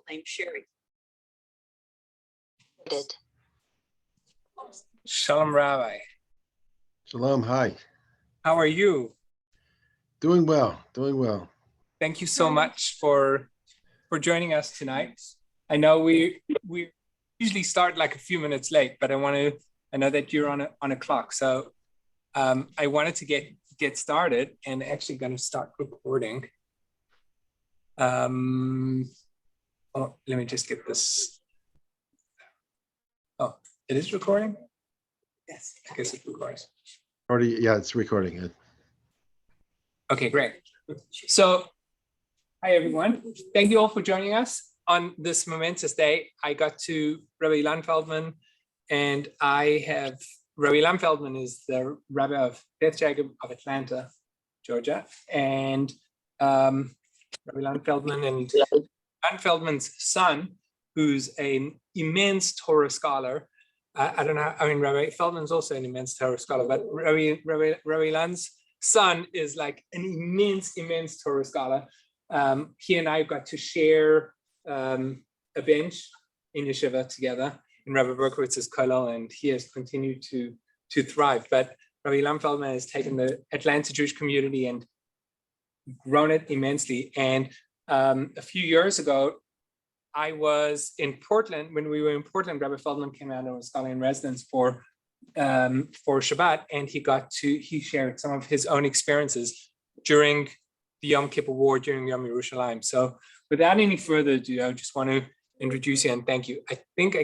Named Sherry. Shalom, Rabbi. Shalom, hi. How are you? Doing well, doing well. Thank you so much for joining us tonight. I know we usually start like a few minutes late, but I know that you're on a clock, so I wanted to get started and actually going to start recording. Oh, let me just get this. Oh, it is recording? Yes, I guess it records. Already, yeah, it's recording it. Okay, great. So, hi everyone. Thank you all for joining us on this momentous day. I got to Rabbi Ilan Feldman, and Rabbi Ilan Feldman is the rabbi of Beth Jacob of Atlanta, Georgia, and Rabbi Ilan Feldman and Ilan Feldman's son, who's an immense Torah scholar. I don't know. I mean, Rabbi Feldman's also an immense Torah scholar, but Rabbi Ilan's son is like an immense Torah scholar. He and I got to share a bench in yeshiva together in Rabbi Berkowitz's kollel, and he has continued to thrive. But Rabbi Ilan Feldman has taken the Atlanta Jewish community and grown it immensely. And a few years ago, I was in Portland. When we were in Portland, Rabbi Feldman came out and was scholar in residence for Shabbat, and he shared some of his own experiences during the Yom Kippur War, during Yom Yerushalayim. So without any further ado, I just want to introduce you and thank you. I think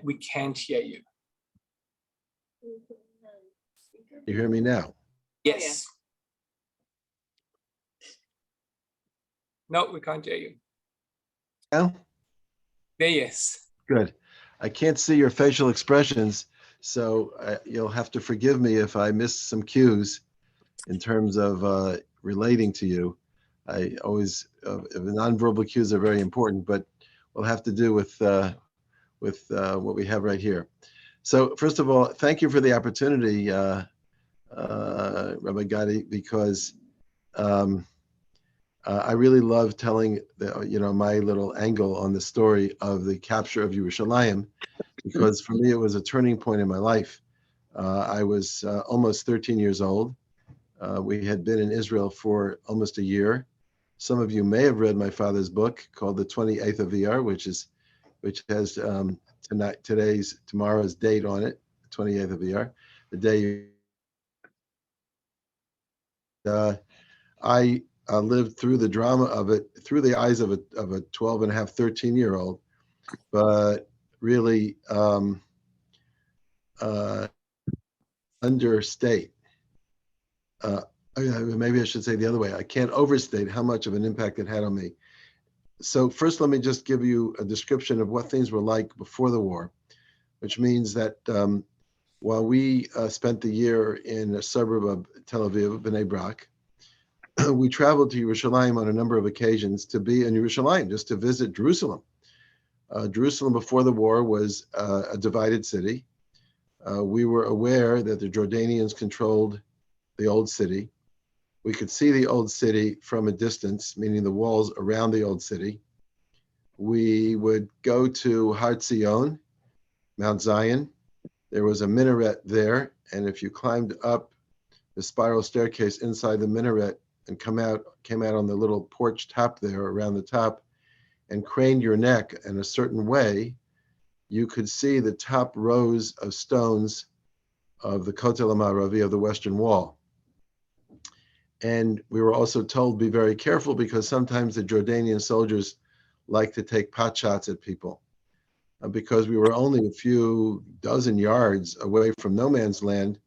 we can't hear you. You hear me now? Yes. No, we can't hear you. Now? Yes. Good. I can't see your facial expressions, so you'll have to forgive me if I miss some cues in terms of relating to you. I always, nonverbal cues are very important, but we'll have to do with what we have right here. So first of all, thank you for the opportunity, Rabbi Gadi, because I really love telling my little angle on the story of the capture of Yerushalayim, because for me it was a turning point in my life. I was almost 13 years old. We had been in Israel for almost a year. Some of you may have read my father's book called The 28th of Iyar, which has tomorrow's date on it, the 28th of Iyar, the day I lived through the drama of it through the eyes of a 12 and a half, 13-year-old, but really understate. Maybe I should say the other way. I can't overstate how much of an impact it had on me. So first, let me just give you a description of what things were like before the war, which means that while we spent the year in a suburb of Tel Aviv, Bnei Brak, we traveled to Yerushalayim on a number of occasions to be in Yerushalayim, just to visit Jerusalem. Jerusalem before the war was a divided city. We were aware that the Jordanians controlled the old city. We could see the old city from a distance, meaning the walls around the old city. We would go to Har Zion, Mount Zion. There was a minaret there, and if you climbed up the spiral staircase inside the minaret and came out on the little porch top there around the top and craned your neck in a certain way, you could see the top rows of stones of the Kotel HaMa'aravi, of the Western Wall. And we were also told, be very careful, because sometimes the Jordanian soldiers like to take pot shots at people. Because we were only a few dozen yards away from no man's land,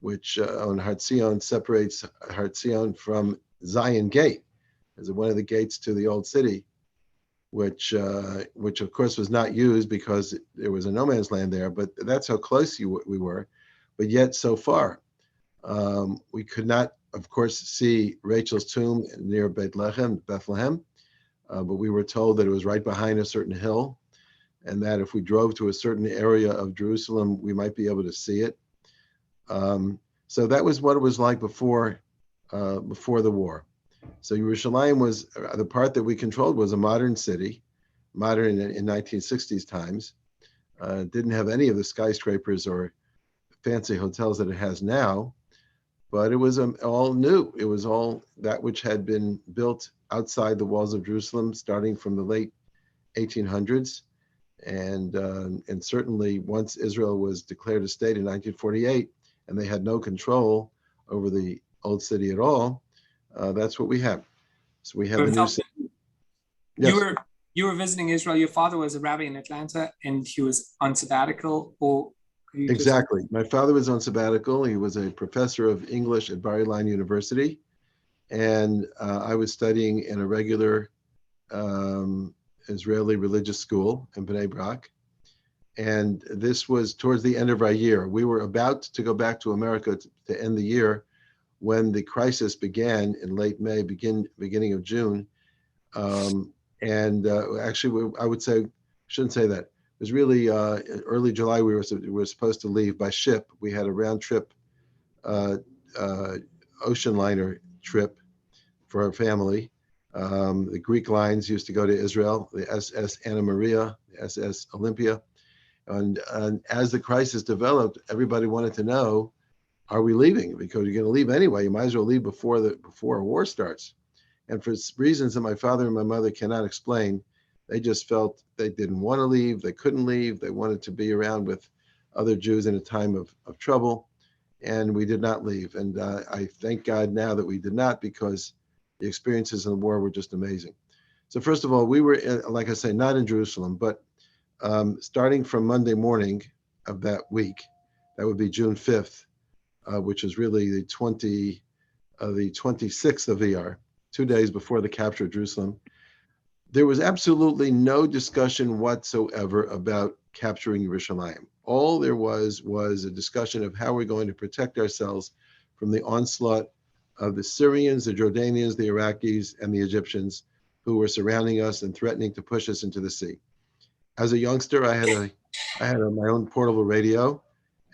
which on Har Zion separates Har Zion from Zion Gate, as one of the gates to the old city, which of course was not used because there was a no man's land there, but that's how close we were, but yet so far. We could not, of course, see Rachel's tomb near Bethlehem, but we were told that it was right behind a certain hill, and that if we drove to a certain area of Jerusalem, we might be able to see it. So that was what it was like before the war. So Yerushalayim was, the part that we controlled was a modern city. modern in 1960s times. Didn't have any of the skyscrapers or fancy hotels that it has now, but it was all new. It was all that which had been built outside the walls of Jerusalem, starting from the late 1800s. And certainly once Israel was declared a state in 1948, and they had no control over the old city at all, that's what we have. So we have a new city. You Yes. were you were visiting Israel. Your father was a rabbi in Atlanta, and he was on sabbatical. Or Exactly. My father was on sabbatical. He was a professor of English at Bar Ilan University, and I was studying in a regular Israeli religious school in Bnei Brak. And this was towards the end of our year. We were about to go back to America to end the year when the crisis began in late May, beginning of June. Actually, I would say, shouldn't say that. It was really early July. We were supposed to leave by ship. We had a round trip ocean liner trip for our family. The Greek lines used to go to Israel, the SS Anna Maria, the SS Olympia. And as the crisis developed, everybody wanted to know, are we leaving? Because you're going to leave anyway. You might as well leave before a war starts. And for reasons that my father and my mother cannot explain, they just felt they didn't want to leave. They couldn't leave. They wanted to be around with other Jews in a time of trouble. And we did not leave. And I thank God now that we did not, because the experiences in the war were just amazing. So first of all, we were, like I say, not in Jerusalem, but starting from Monday morning of that week, that would be June 5th, which is really the 26th of Iyar, 2 days before the capture of Jerusalem. There was absolutely no discussion whatsoever about capturing Yerushalayim. All there was a discussion of how we're going to protect ourselves from the onslaught of the Syrians, the Jordanians, the Iraqis, and the Egyptians who were surrounding us and threatening to push us into the sea. As a youngster, I had my own portable radio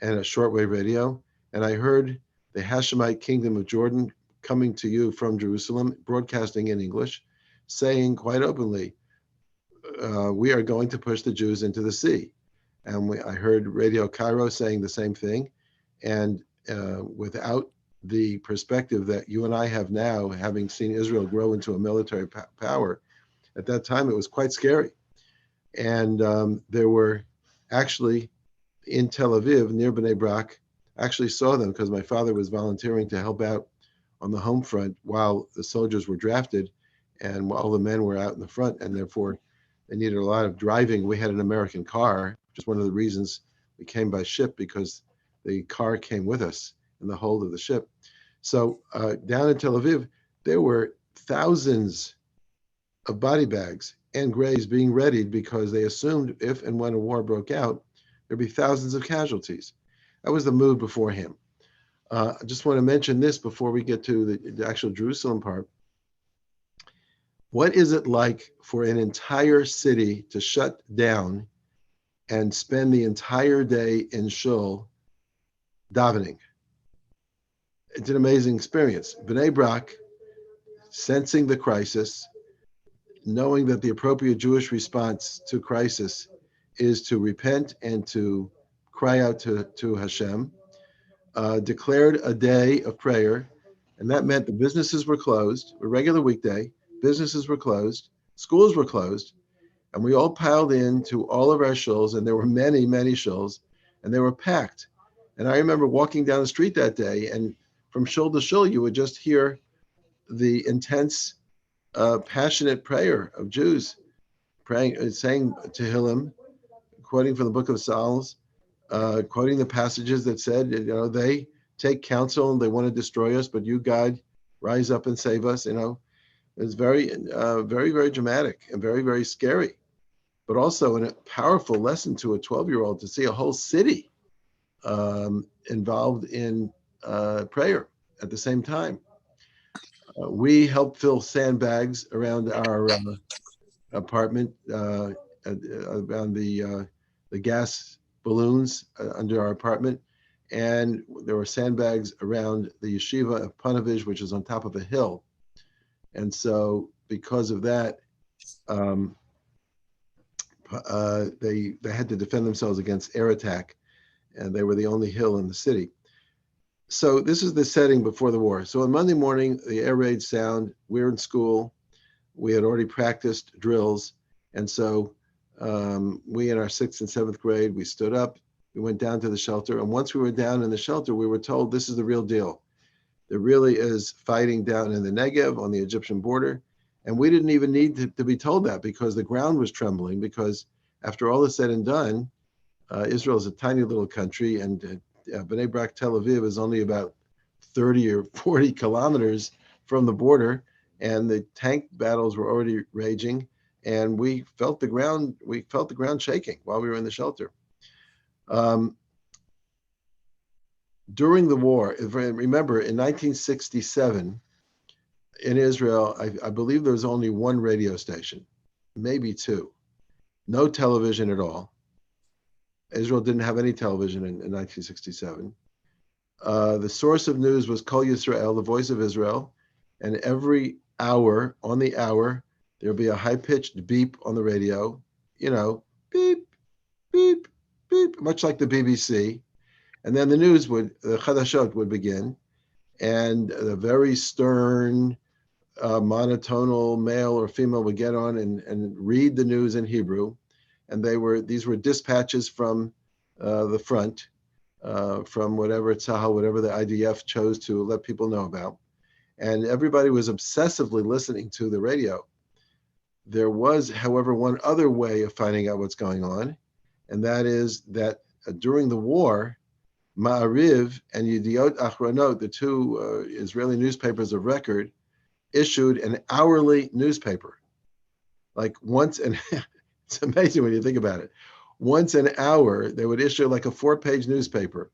and a shortwave radio, and I heard the Hashemite kingdom of Jordan coming to you from Jerusalem, broadcasting in English, saying quite openly, we are going to push the Jews into the sea. And I heard Radio Cairo saying the same thing. And without the perspective that you and I have now, having seen Israel grow into a military power, at that time it was quite scary. And there were actually in Tel Aviv, near Bnei Brak, actually saw them because my father was volunteering to help out on the home front while the soldiers were drafted and while the men were out in the front, and therefore they needed a lot of driving. We had an American car, which is one of the reasons we came by ship, because the car came with us in the hold of the ship. So down in Tel Aviv, there were thousands of body bags and graves being readied because they assumed if and when a war broke out, there'd be thousands of casualties. That was the mood before him. I just want to mention this before we get to the actual Jerusalem part. What is it like for an entire city to shut down and spend the entire day in shul davening? It's an amazing experience. Bnei Brak, sensing the crisis, knowing that the appropriate Jewish response to crisis is to repent and to cry out to Hashem, declared a day of prayer, and that meant the businesses were closed, a regular weekday, businesses were closed, schools were closed, and we all piled in to all of our shuls, and there were many, many shuls, and they were packed. And I remember walking down the street that day, and from shul to shul, you would just hear the intense, passionate prayer of Jews praying, saying Tehillim, quoting from the book of Psalms, quoting the passages that said, they take counsel and they want to destroy us, but you, God, rise up and save us. It's very, very, very dramatic and very, very scary, but also a powerful lesson to a 12-year-old to see a whole city involved in prayer at the same time. We helped fill sandbags around our apartment, around the gas balloons under our apartment. And there were sandbags around the yeshiva of Panovich, which is on top of a hill. And so because of that, they had to defend themselves against air attack, and they were the only hill in the city. So this is the setting before the war. So on Monday morning, the air raid sound. We're in school. We had already practiced drills, and so we in our 6th and 7th grade, we stood up. We went down to the shelter, and once we were down in the shelter, we were told this is the real deal. There really is fighting down in the Negev on the Egyptian border. And we didn't even need to be told that, because the ground was trembling, because after all is said and done, Israel is a tiny little country, and Bnei Brak, Tel Aviv is only about 30 or 40 kilometers from the border, and the tank battles were already raging, and we felt the ground shaking while we were in the shelter. During the war, remember, in 1967, in Israel, I believe there was only one radio station, maybe two, no television at all. Israel didn't have any television in 1967. The source of news was Kol Yisrael, the voice of Israel, and every hour, on the hour, there'll be a high-pitched beep on the radio, beep, beep, beep, much like the BBC. And then the Chadashot would begin, and the very stern, monotonal male or female would get on and read the news in Hebrew. And these were dispatches from the front, from whatever Tzahal, whatever the IDF chose to let people know about. And everybody was obsessively listening to the radio. There was, however, one other way of finding out what's going on, and that is that during the war, Ma'ariv and Yediot Achronot, the two Israeli newspapers of record, issued an hourly newspaper. Like once, and it's amazing when you think about it. Once an hour, they would issue like a 4-page newspaper,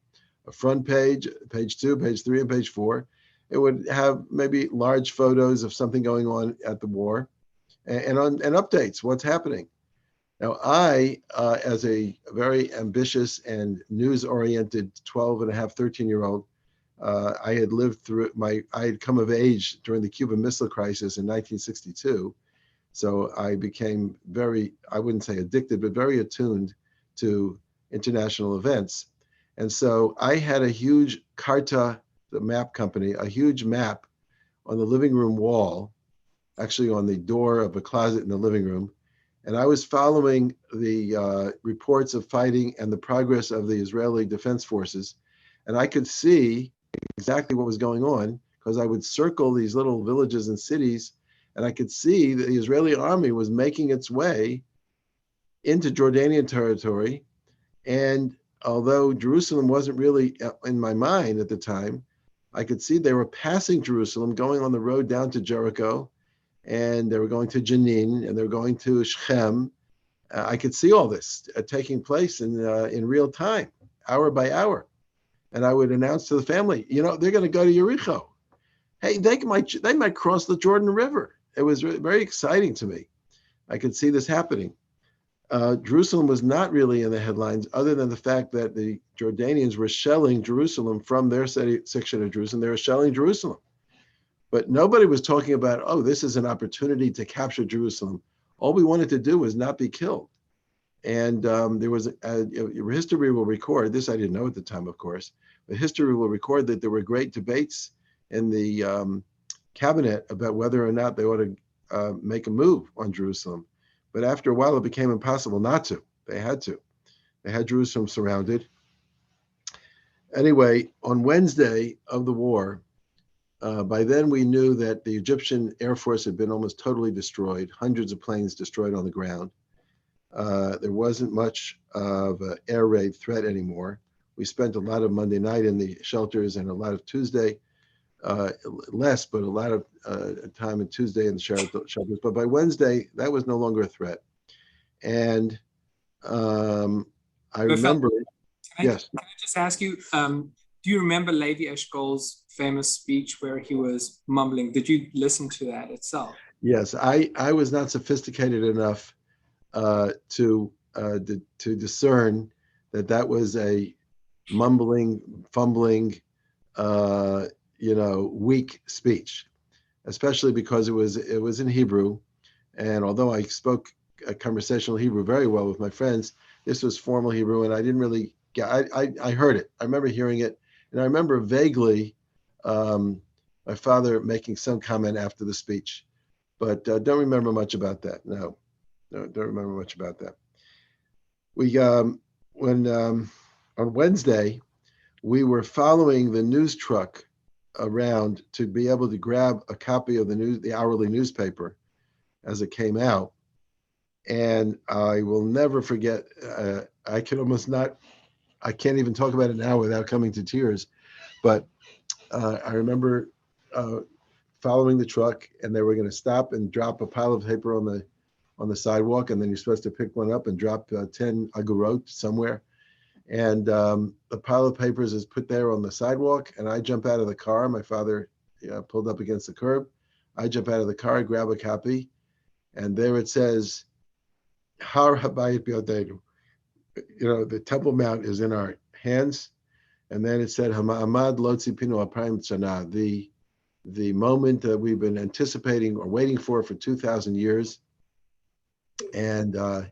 a front page, page 2, page 3, and page 4. It would have maybe large photos of something going on at the war, and updates, what's happening. Now, I, as a very ambitious and news-oriented 12 and a half, 13-year-old, I had lived through I had come of age during the Cuban Missile Crisis in 1962. So I became very, I wouldn't say addicted, but very attuned to international events. And so I had a huge Carta, the map company, a huge map on the living room wall, actually on the door of a closet in the living room. And I was following the reports of fighting and the progress of the Israeli Defense Forces. And I could see exactly what was going on, because I would circle these little villages and cities, and I could see that the Israeli army was making its way into Jordanian territory. And although Jerusalem wasn't really in my mind at the time, I could see they were passing Jerusalem, going on the road down to Jericho, and they were going to Jenin, and they were going to Shechem. I could see all this taking place in real time, hour by hour. And I would announce to the family, they're going to go to Jericho. Hey, they might cross the Jordan River. It was very exciting to me. I could see this happening. Jerusalem was not really in the headlines, other than the fact that the Jordanians were shelling Jerusalem from their section of Jerusalem. They were shelling Jerusalem. But nobody was talking about, oh, this is an opportunity to capture Jerusalem. All we wanted to do was not be killed. And there was history will record, this I didn't know at the time, of course, but history will record that there were great debates in the cabinet about whether or not they ought to make a move on Jerusalem. But after a while, it became impossible not to. They had to. They had Jerusalem surrounded. Anyway, on Wednesday of the war, by then we knew that the Egyptian Air Force had been almost totally destroyed, hundreds of planes destroyed on the ground. There wasn't much of an air raid threat anymore. We spent a lot of Monday night in the shelters and a lot of Tuesday, less, but a lot of time in Tuesday in the shelters. But by Wednesday, that was no longer a threat. And I remember, yes. Can I just ask you, do you remember Levi Eshkol's famous speech where he was mumbling? Did you listen to that itself? Yes, I was not sophisticated enough to discern that was a mumbling, fumbling, weak speech, especially because it was in Hebrew. And although I spoke conversational Hebrew very well with my friends. This was formal Hebrew, and I didn't really get. I heard it. I remember hearing it, and I remember vaguely my father making some comment after the speech, but don't remember much about that. No, don't remember much about that. We when on Wednesday we were following the news truck around to be able to grab a copy of the hourly newspaper as it came out. And I will never forget, I can't even talk about it now without coming to tears. But I remember following the truck, and they were going to stop and drop a pile of paper on the sidewalk, and then you're supposed to pick one up and drop 10 agurot somewhere. And the pile of papers is put there on the sidewalk, and I jump out of the car. My father pulled up against the curb. I jump out of the car, grab a copy, and there it says, Har Habayit B'Yodenu. The Temple Mount is in our hands. And then it said, Hama'amad Lo Tzipinu Alpayim Shana, the moment that we've been anticipating or waiting for 2,000 years. And I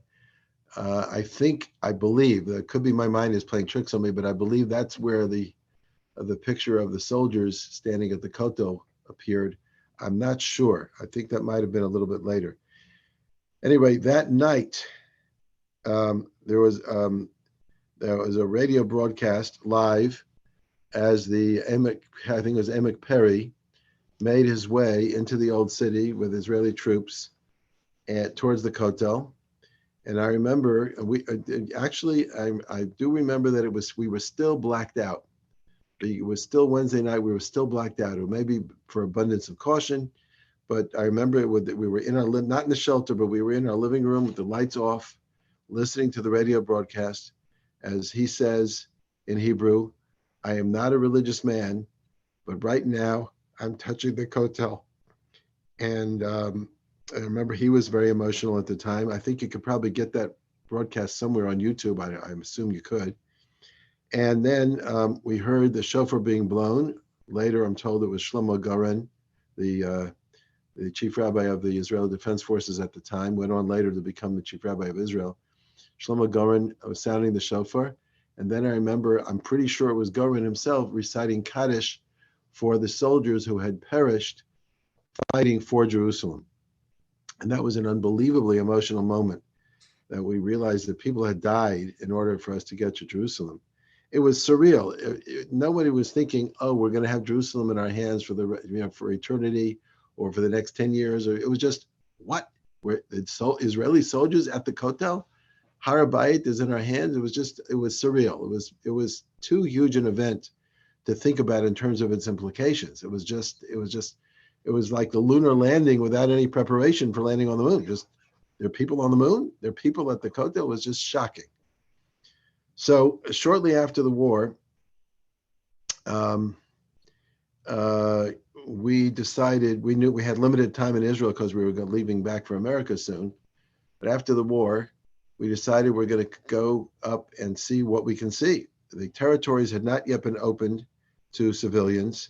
believe, that could be my mind is playing tricks on me, but I believe that's where the picture of the soldiers standing at the Kotel appeared. I'm not sure. I think that might have been a little bit later. Anyway, that night, there was a radio broadcast live as I think it was Emic Perry, made his way into the old city with Israeli troops towards the Kotel. And I remember, I do remember that we were still blacked out. It was still Wednesday night. We were still blacked out, or maybe for abundance of caution. But I remember we were not in the shelter, but we were in our living room with the lights off, listening to the radio broadcast, as he says in Hebrew, I am not a religious man, but right now I'm touching the Kotel. And I remember he was very emotional at the time. I think you could probably get that broadcast somewhere on YouTube. I assume you could. And then we heard the shofar being blown. Later, I'm told it was Shlomo Goren, the chief rabbi of the Israeli Defense Forces at the time, went on later to become the chief rabbi of Israel. Shlomo Goren was sounding the shofar. And then I remember, I'm pretty sure it was Goren himself reciting Kaddish for the soldiers who had perished fighting for Jerusalem. And that was an unbelievably emotional moment, that we realized that people had died in order for us to get to Jerusalem. It was surreal. Nobody was thinking, oh, we're going to have Jerusalem in our hands for eternity or for the next 10 years. Or it was just, what? Israeli soldiers at the Kotel? Har Habayit is in our hands. It was surreal. It was too huge an event to think about in terms of its implications. It was like the lunar landing without any preparation for landing on the moon. Just, there are people on the moon, there are people at the Kotel. It was just shocking. So shortly after the war, we decided, we knew we had limited time in Israel because we were leaving back for America soon. But after the war, we decided we're going to go up and see what we can see. The territories had not yet been opened to civilians,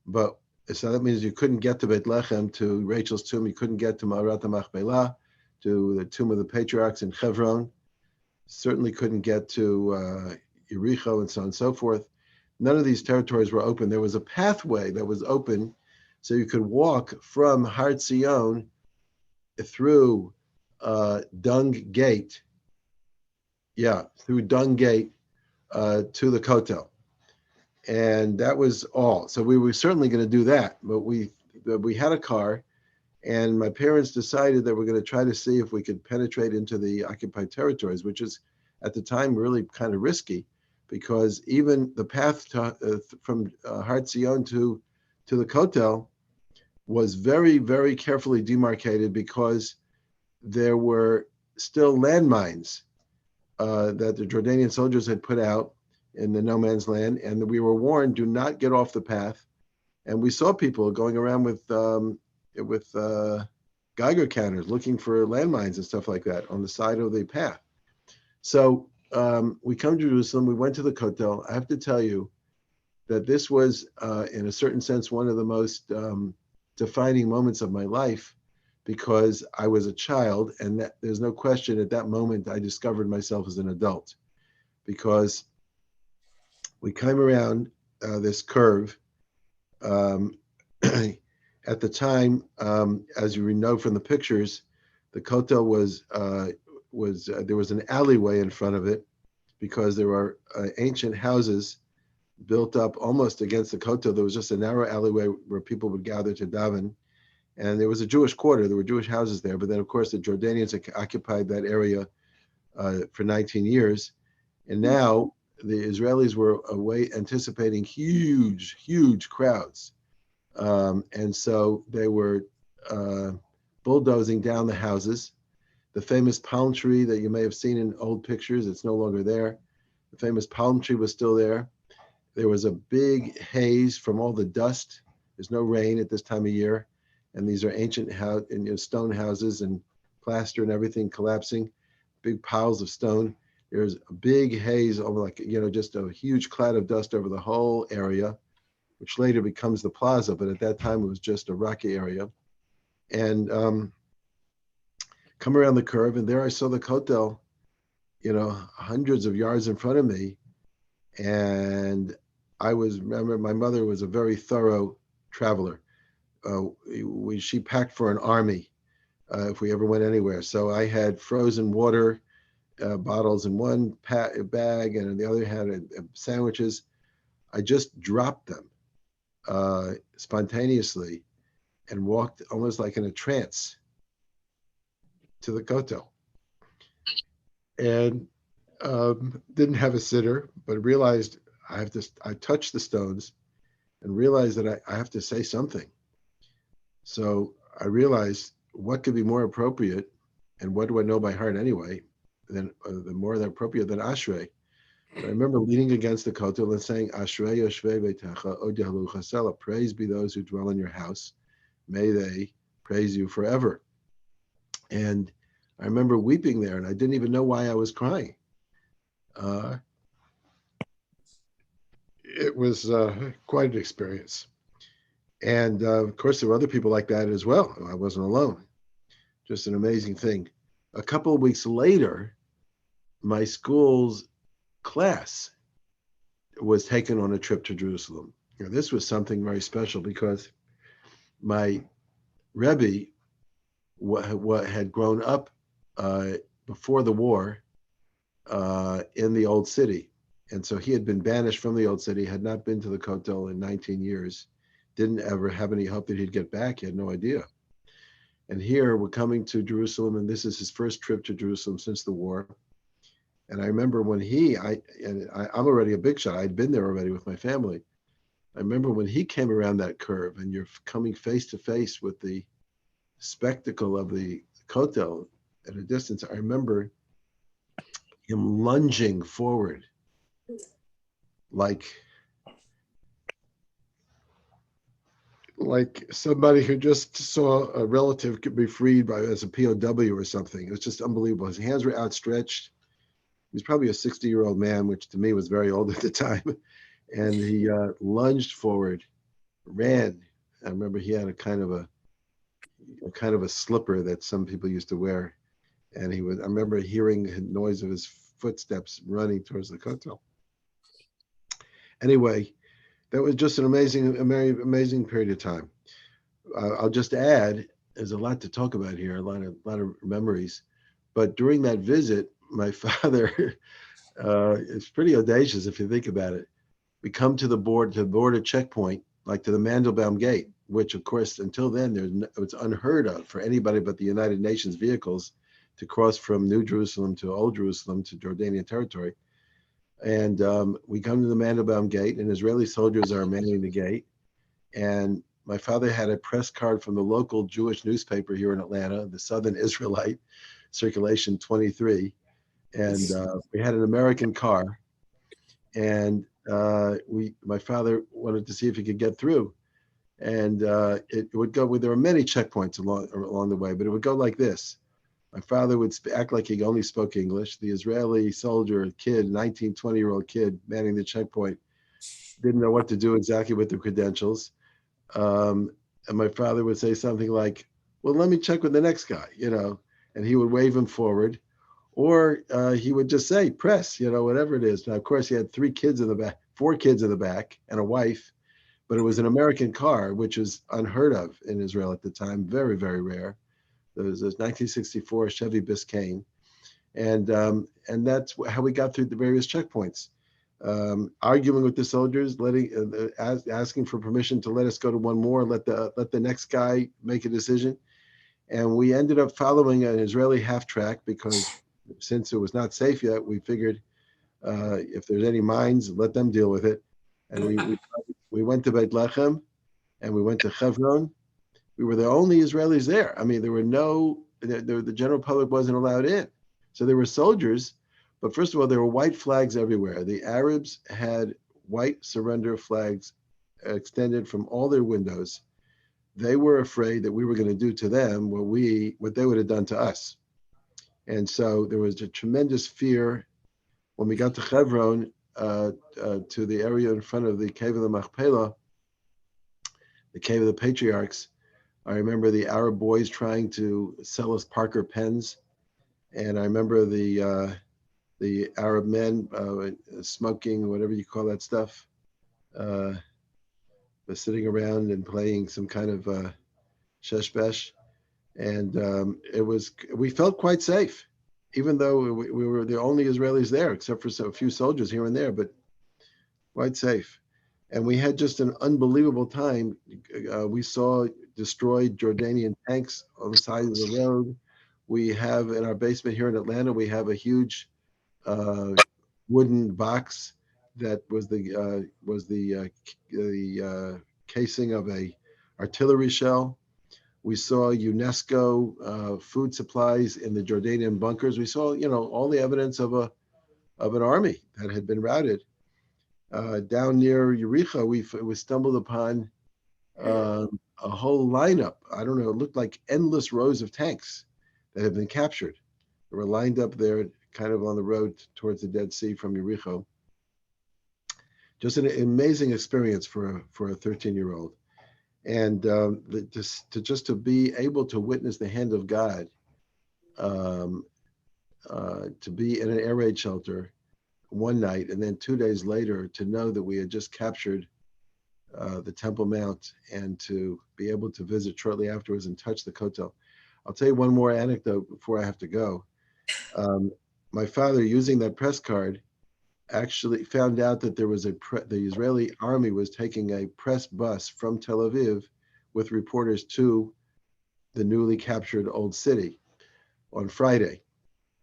but so that means you couldn't get to Beit Lechem, to Rachel's tomb. You couldn't get to Ma'arat HaMachpelah, to the tomb of the patriarchs in Hebron. Certainly couldn't get to Yericho and so on and so forth. None of these territories were open. There was a pathway that was open, so you could walk from Har Zion through Dung Gate. Through Dung Gate to the Kotel. And that was all. So we were certainly going to do that, but we had a car, and my parents decided that we're going to try to see if we could penetrate into the occupied territories, which is at the time really kind of risky, because even the path from Har Zion to the Kotel was very, very carefully demarcated, because there were still landmines that the Jordanian soldiers had put out in the no man's land, and we were warned, do not get off the path. And we saw people going around with Geiger counters looking for landmines and stuff like that on the side of the path. So we come to Jerusalem, we went to the Kotel. I have to tell you that this was, in a certain sense, one of the most defining moments of my life, because I was a child, and that, there's no question at that moment I discovered myself as an adult, because we came around this curve. Um, at the time, as you know from the pictures, the Kotel was there was an alleyway in front of it, because there were ancient houses built up almost against the Kotel. There was just a narrow alleyway where people would gather to daven, and there was a Jewish quarter. There were Jewish houses there, but then of course the Jordanians occupied that area for 19 years, and now the Israelis were away anticipating huge crowds, and so they were bulldozing down the houses. The famous palm tree that you may have seen in old pictures, it's no longer there. The famous palm tree was still there. There was a big haze from all the dust. There's no rain at this time of year, and these are ancient stone houses, and plaster and everything collapsing, big piles of stone. There's a big haze over, like, just a huge cloud of dust over the whole area, which later becomes the plaza, but at that time it was just a rocky area. And come around the curve, and there I saw the Kotel, hundreds of yards in front of me. And remember, my mother was a very thorough traveler. She packed for an army if we ever went anywhere. So I had frozen water bottles in one bag, and in the other had sandwiches. I just dropped them spontaneously and walked almost like in a trance to the Kotel, and didn't have a sitter, but realized I touched the stones and realized that I have to say something. So I realized, what could be more appropriate, and what do I know by heart anyway, than the more appropriate than Ashrei. I remember leaning against the Kotel and saying, Ashrei Yoshvei Beitecha Od Yahalu Chasela, praise be those who dwell in your house. May they praise you forever. And I remember weeping there, and I didn't even know why I was crying. It was quite an experience. And of course, there were other people like that as well. I wasn't alone. Just an amazing thing. A couple of weeks later, my school's class was taken on a trip to Jerusalem. This was something very special, because my Rebbe what had grown up before the war in the old city. And so he had been banished from the old city, had not been to the Kotel in 19 years, didn't ever have any hope that he'd get back. He had no idea. And here we're coming to Jerusalem, and this is his first trip to Jerusalem since the war. And I remember when I'm already a big shot. I'd been there already with my family. I remember when he came around that curve, and you're coming face to face with the spectacle of the Kotel at a distance. I remember him lunging forward like somebody who just saw a relative could be freed as a POW or something. It was just unbelievable. His hands were outstretched. He was probably a 60-year-old man, which to me was very old at the time. And he lunged forward, ran. I remember he had a kind of a slipper that some people used to wear. And I remember hearing the noise of his footsteps running towards the Kotel. Anyway, that was just a very amazing period of time. I'll just add, there's a lot to talk about here, a lot of memories. But during that visit, my father, it's pretty audacious if you think about it. We come to the border checkpoint, like to the Mandelbaum Gate, which of course, until then, it's unheard of for anybody but the United Nations vehicles to cross from New Jerusalem to Old Jerusalem to Jordanian territory. And we come to the Mandelbaum Gate, and Israeli soldiers are manning the gate. And my father had a press card from the local Jewish newspaper here in Atlanta, the Southern Israelite, circulation 23. And we had an American car. And my father wanted to see if he could get through. And it would go, there were many checkpoints along the way, but it would go like this. My father would act like he only spoke English. The Israeli soldier, kid, 19, 20-year-old kid manning the checkpoint, didn't know what to do exactly with the credentials. And my father would say something like, well, let me check with the next guy, and he would wave him forward, or he would just say, press, whatever it is. Now, of course, he had 3 kids in the back, 4 kids in the back, and a wife, but it was an American car, which is unheard of in Israel at the time, very, very rare. There was this 1964 Chevy Biscayne, and that's how we got through the various checkpoints. Arguing with the soldiers, asking for permission to let us go to one more, let the next guy make a decision, and we ended up following an Israeli half track because since it was not safe yet, we figured if there's any mines, let them deal with it. And we went to Beit Lechem and we went to Hebron. We were the only Israelis there. I mean, there were the general public wasn't allowed in. So there were soldiers, but first of all, there were white flags everywhere. The Arabs had white surrender flags extended from all their windows. They were afraid that we were going to do to them what they would have done to us. And so there was a tremendous fear when we got to Hebron, to the area in front of the Cave of the Machpelah, the Cave of the Patriarchs. I remember the Arab boys trying to sell us Parker pens, and I remember the Arab men smoking, whatever you call that stuff, sitting around and playing some kind of sheshbesh, and we felt quite safe, even though we were the only Israelis there, except for a few soldiers here and there, but quite safe. And we had just an unbelievable time. We saw destroyed Jordanian tanks on the side of the road. We have in our basement here in Atlanta, we have a huge wooden box that was the casing of a artillery shell. We saw UNESCO food supplies in the Jordanian bunkers. We saw, all the evidence of an army that had been routed. Down near Yericho, we stumbled upon a whole lineup. I don't know, it looked like endless rows of tanks that had been captured. They were lined up there, kind of on the road towards the Dead Sea from Yericho. Just an amazing experience for a 13-year-old. And to be able to witness the hand of God, to be in an air raid shelter one night, and then 2 days later to know that we had just captured the Temple Mount, and to be able to visit shortly afterwards and touch the Kotel. I'll tell you one more anecdote before I have to go. My father, using that press card, actually found out that there was the Israeli army was taking a press bus from Tel Aviv with reporters to the newly captured Old City on Friday.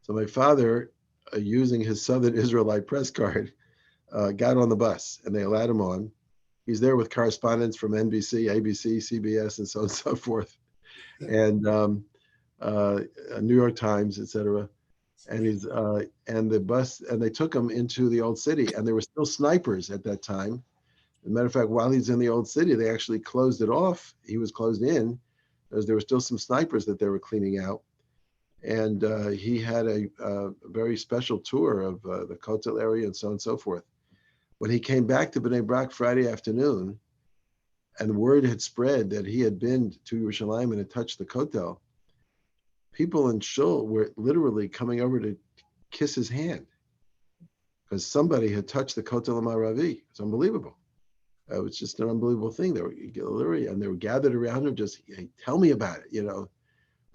So my father, using his Southern Israelite press card, got on the bus, and they allowed him on. He's there with correspondents from NBC, ABC, CBS, and so on and so forth, and New York Times, etc. And they took him into the Old City, and there were still snipers at that time. As a matter of fact, while he's in the Old City, they actually closed it off. He was closed in, as there were still some snipers that they were cleaning out. And he had a very special tour of the Kotel area and so on and so forth. When he came back to Bnei Brak Friday afternoon, and word had spread that he had been to Yerushalayim and had touched the Kotel, people in Shul were literally coming over to kiss his hand because somebody had touched the Kotel Ma'aravi. It's unbelievable. It was just an unbelievable thing. They were gathered around him, just, hey, tell me about it,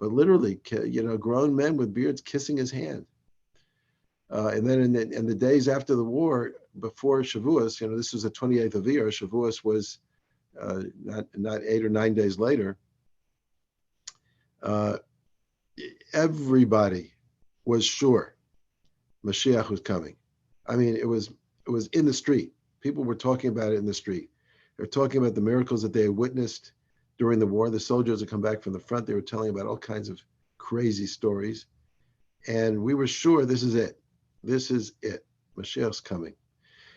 But literally, grown men with beards kissing his hand. And then in the days after the war, before Shavuos, this was the 28th of Iyar. Shavuos was not 8 or 9 days later. Everybody was sure Mashiach was coming. I mean, it was in the street. People were talking about it in the street. They were talking about the miracles that they had witnessed during the war. The soldiers had come back from the front. They were telling about all kinds of crazy stories. And we were sure this is it. This is it. Mashiach's coming.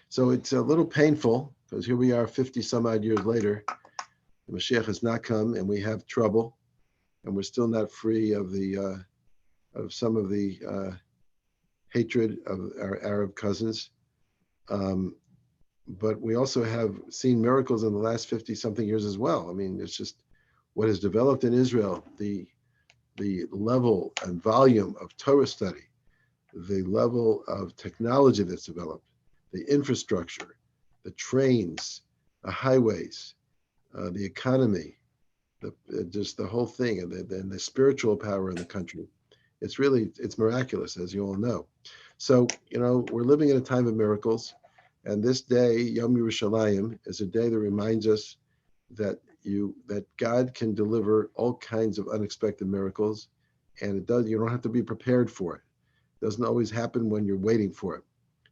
So it's a little painful because here we are 50 some odd years later. The Mashiach has not come, and we have trouble, and we're still not free of some of the hatred of our Arab cousins. But we also have seen miracles in the last 50 something years as well. I mean, it's just what is developed in Israel, the level and volume of Torah study, the level of technology that's developed, the infrastructure, the trains, the highways, the economy, just the whole thing, and the spiritual power in the country. It's miraculous, as you all know. So, we're living in a time of miracles, and this day, Yom Yerushalayim, is a day that reminds us that God can deliver all kinds of unexpected miracles, and you don't have to be prepared for it. It doesn't always happen when you're waiting for it.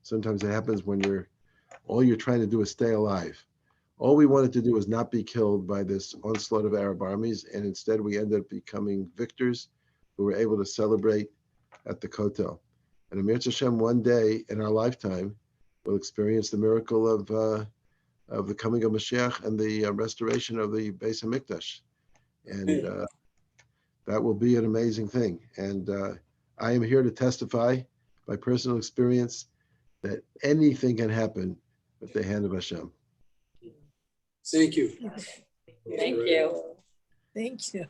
Sometimes it happens when all you're trying to do is stay alive. All we wanted to do was not be killed by this onslaught of Arab armies, and instead we ended up becoming victors who were able to celebrate at the Kotel. And Amir Hashem, one day in our lifetime, will experience the miracle of the coming of Mashiach and the restoration of the Beis Hamikdash. And that will be an amazing thing. And I am here to testify by personal experience that anything can happen with the hand of Hashem. Thank you. Thank you. Thank you.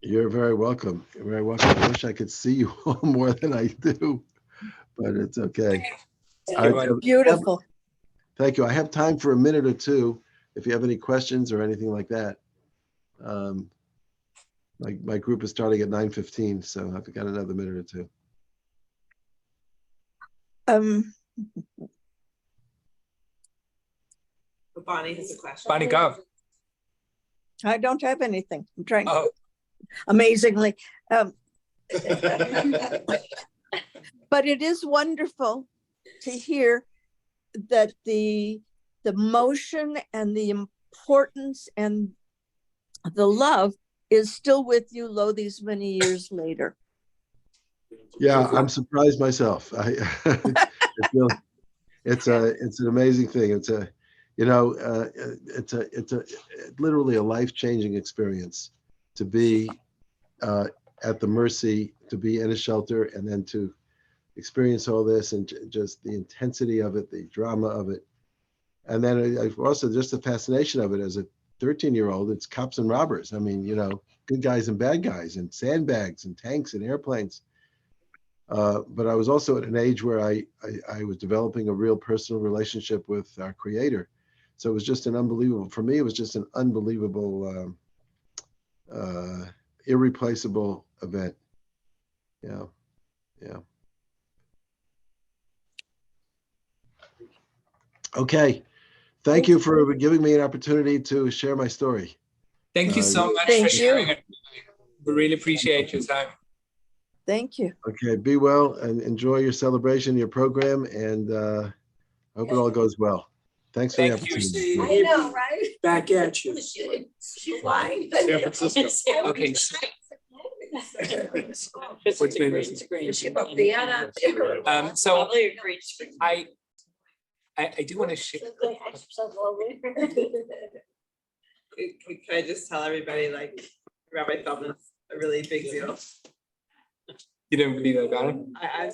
You're very welcome. You're very welcome. I wish I could see you all more than I do, but it's okay. Beautiful. Thank you. I have time for a minute or two if you have any questions or anything like that. My group is starting at 9:15, so I've got another minute or two. Bonnie has a question. Bonnie, go. I don't have anything. I'm trying. Oh, Amazingly. But it is wonderful to hear that the motion and the importance and the love is still with you, lo, these many years later. Yeah, I'm surprised myself. It's an amazing thing. It's literally a life-changing experience to be at the mercy, to be in a shelter, and then to experience all this and just the intensity of it, the drama of it. And then also just the fascination of it as a 13-year-old, it's cops and robbers. I mean, good guys and bad guys, and sandbags and tanks and airplanes. But I was also at an age where I was developing a real personal relationship with our Creator. So it was just for me, it was just an unbelievable, irreplaceable event. Yeah. Okay. Thank you for giving me an opportunity to share my story. thank you so much Thank for you. sharing it. We really appreciate your time. Thank you. Okay, be well and enjoy your celebration, your program, and I hope it all goes well. Thanks for the Thank you. opportunity. I know, right? Back at you. She flying. San Francisco. Okay. What's name is So I do want to share. Can I just tell everybody, like, Rabbi Feldman's a really big deal. You didn't believe that about him? I'm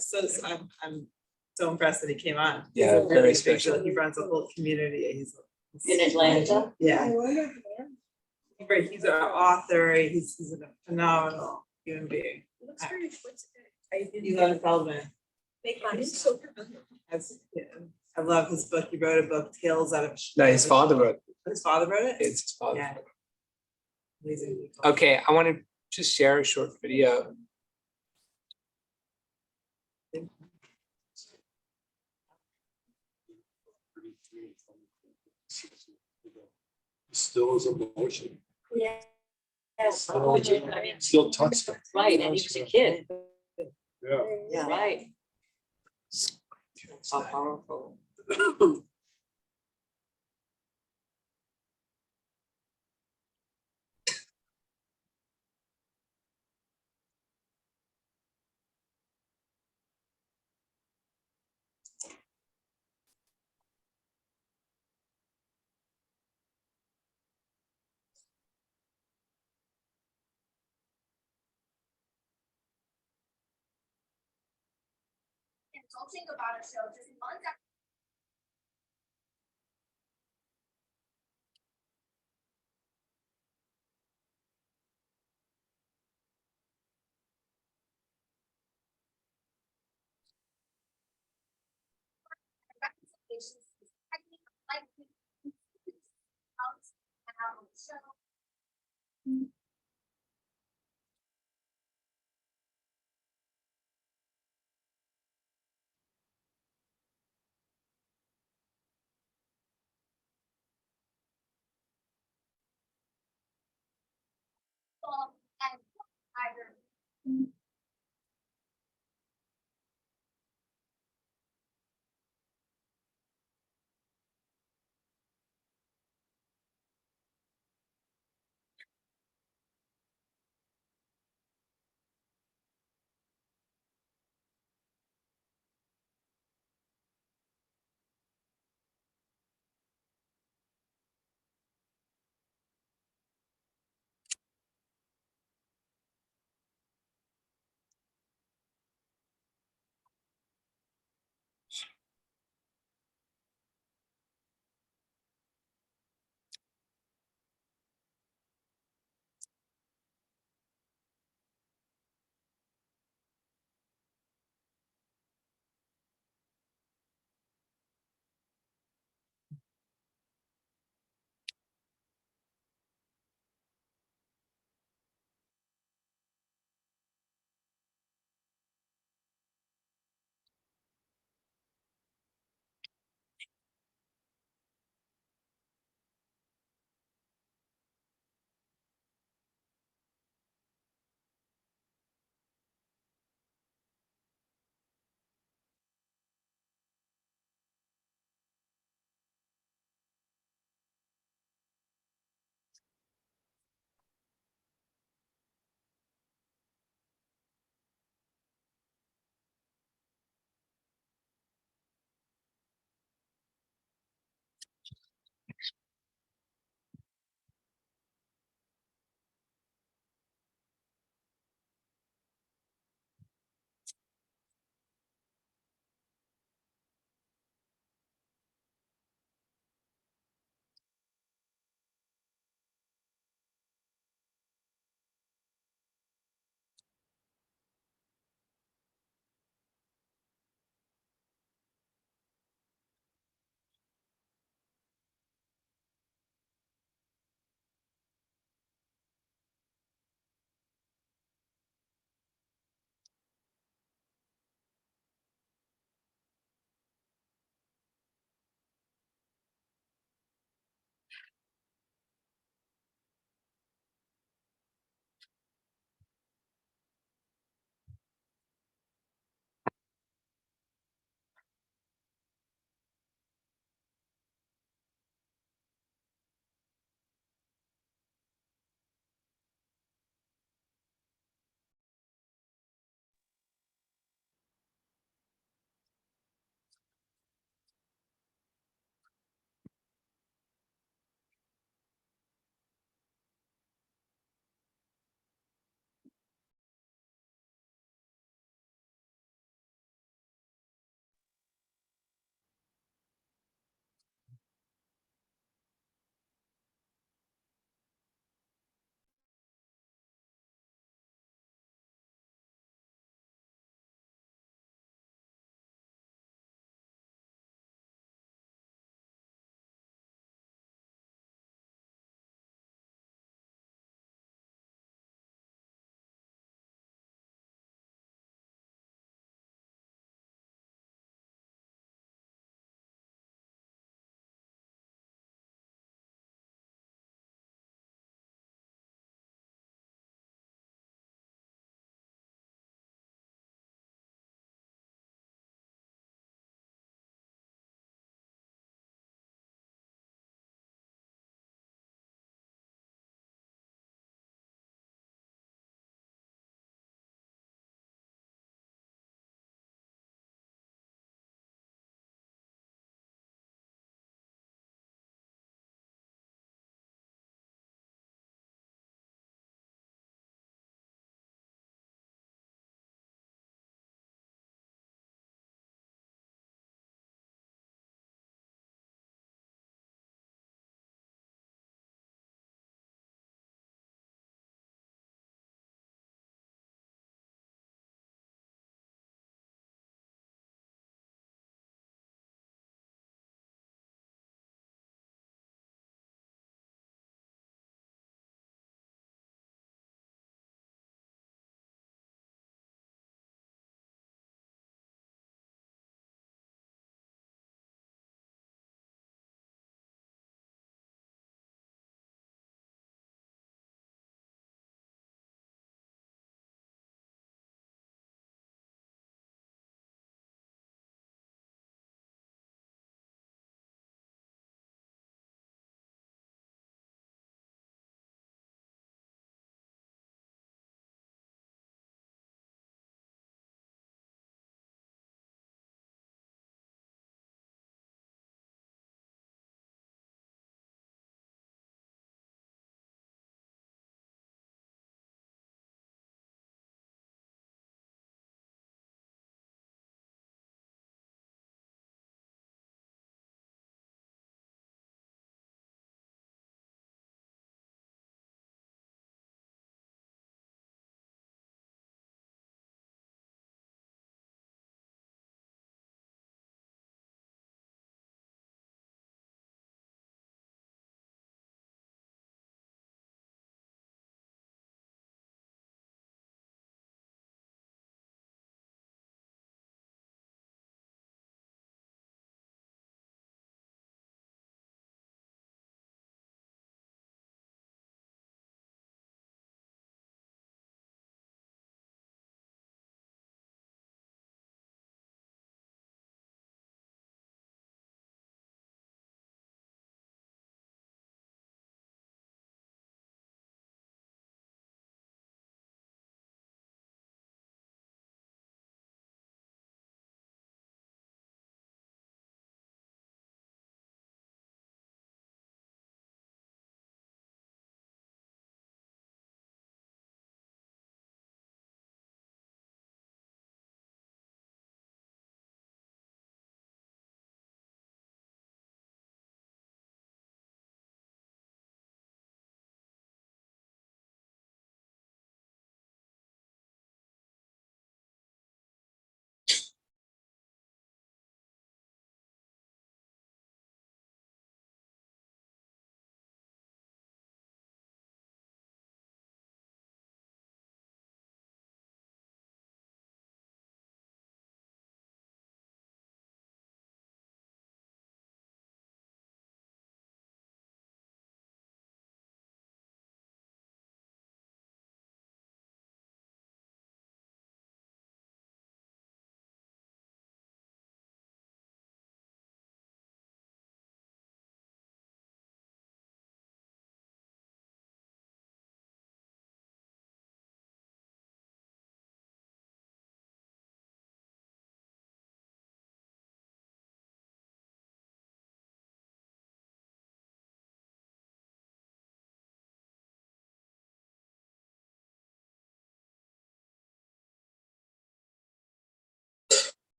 so impressed that he came on. He's Yeah, a really very big special. deal. He runs a whole community. He's In Atlanta? Yeah. He's an author. He's a phenomenal human being. Elon Feldman. I love his book. He wrote a book, Tales Out of. No, his father wrote it. His father wrote it? It's his father. Yeah. Amazing. Okay, I want to just share a short video. Still is emotion. Yeah. Yes. Still touched. Right, and he was a kid. Yeah. Yeah. Right. How powerful. Consulting about a show just months after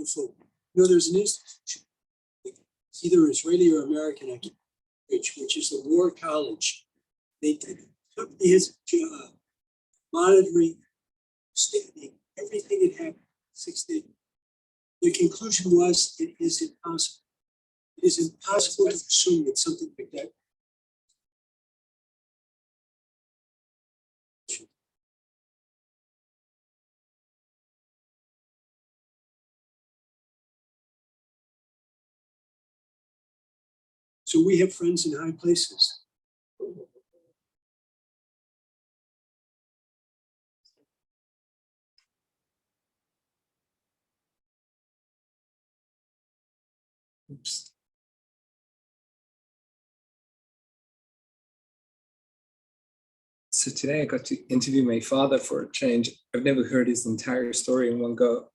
beautiful. You know, there's an institution, it's either Israeli or American, I can't which is the War College. They took his job monitoring, studying everything that happened 6 days. The conclusion was it is impossible. It is impossible to assume that something like that. So we have friends in high places. Oops. So today I got to interview my father for a change. I've never heard his entire story in one go.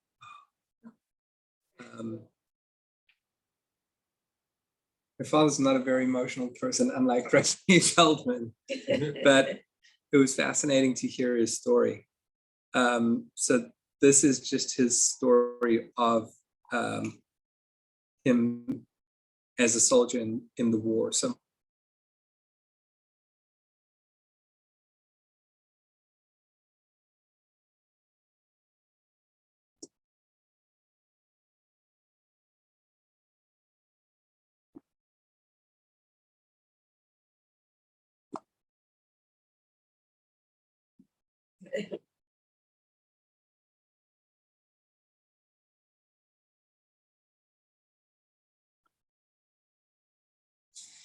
My father's not a very emotional person, unlike Rusty Feldman, but it was fascinating to hear his story. So this is just his story of him as a soldier in the war. So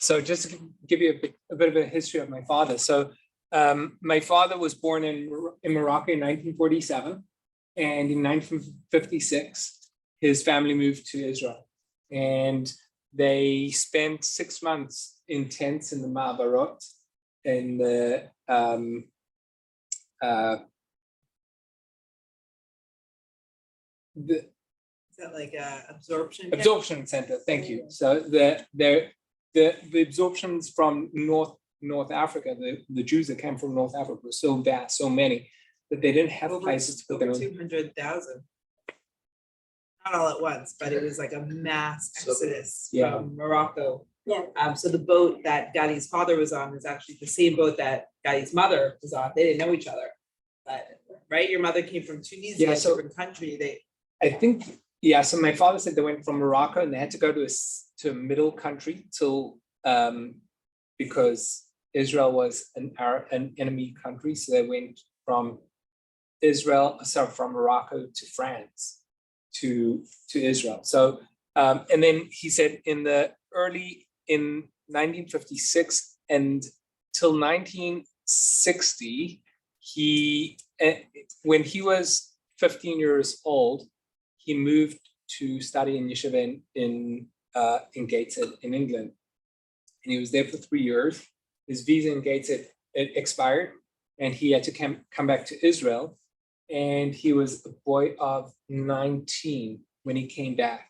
So just to give you a bit of a history of my father. So my father was born in Morocco in 1947, and in 1956, his family moved to Israel, and they spent 6 months in tents in the Ma'abarot, in the Is that like a absorption? absorption center. Thank you. So the absorptions from North Africa, the Jews that came from North Africa were so vast, so many, that they didn't have places to put them Over in. 200,000. Not all at once, but it was like a mass exodus Yeah. from Morocco. Yeah. So the boat that Gadi's father was on was actually the same boat that Gadi's mother was on. They didn't know each other. But right, your mother came from Tunisia, Yeah, a so- different country. I think, yeah, so my father said they went from Morocco and they had to go to a middle country till because Israel was an enemy country. So they went from from Morocco to France to Israel. So and then he said in 1956 and till 1960, when he was 15 years old, he moved to study in yeshiva in Gateshead in England, and he was there for 3 years. His visa in Gateshead expired, and he had to come back to Israel. And he was a boy of 19 when he came back,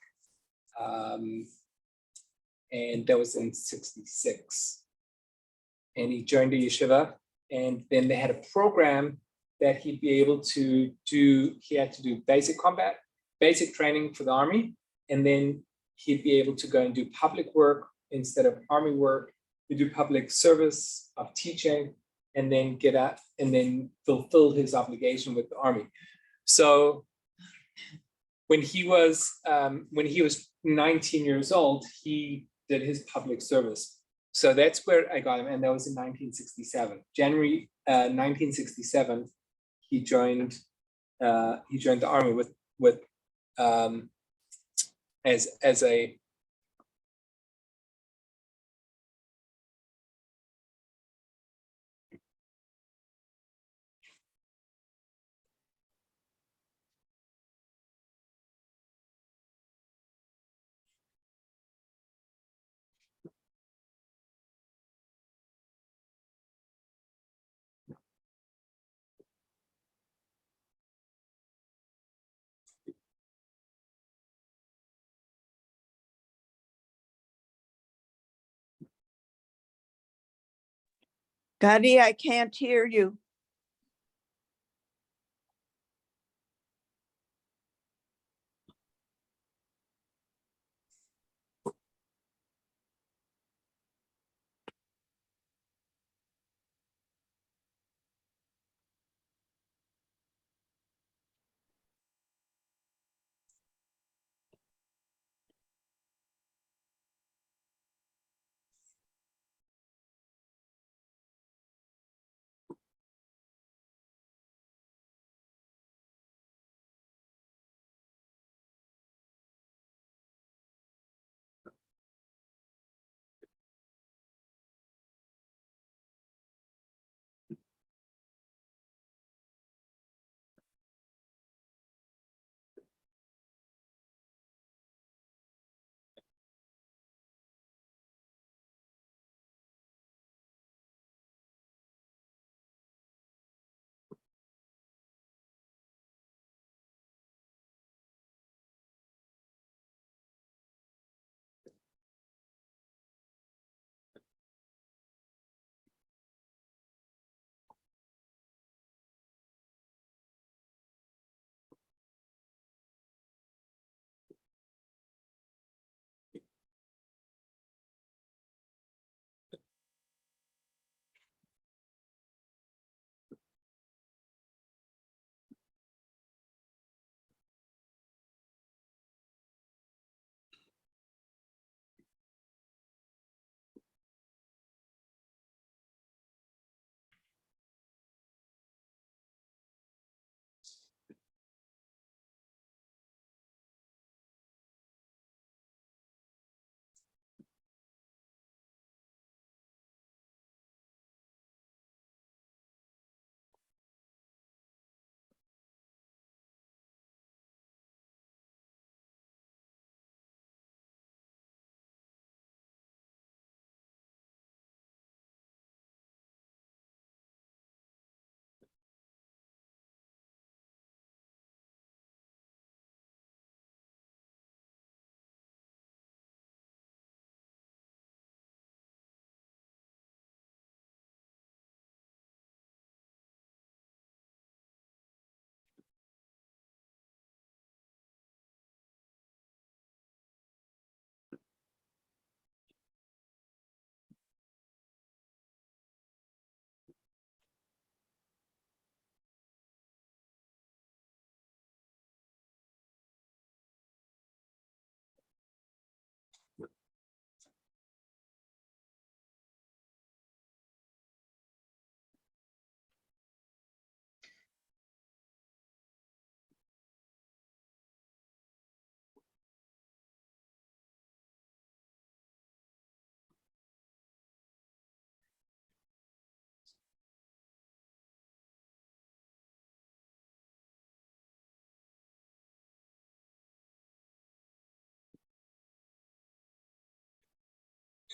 and that was in 66. And he joined the yeshiva, and then they had a program that he'd be able to do. He had to do basic combat, basic training for the army, and then he'd be able to go and do public work instead of army work. To do public service of teaching, and then get out and then fulfill his obligation with the army. So when he was 19 years old, he did his public service. So that's where I got him, and that was in 1967. January 1967, he joined the army with as a Gadi, I can't hear you.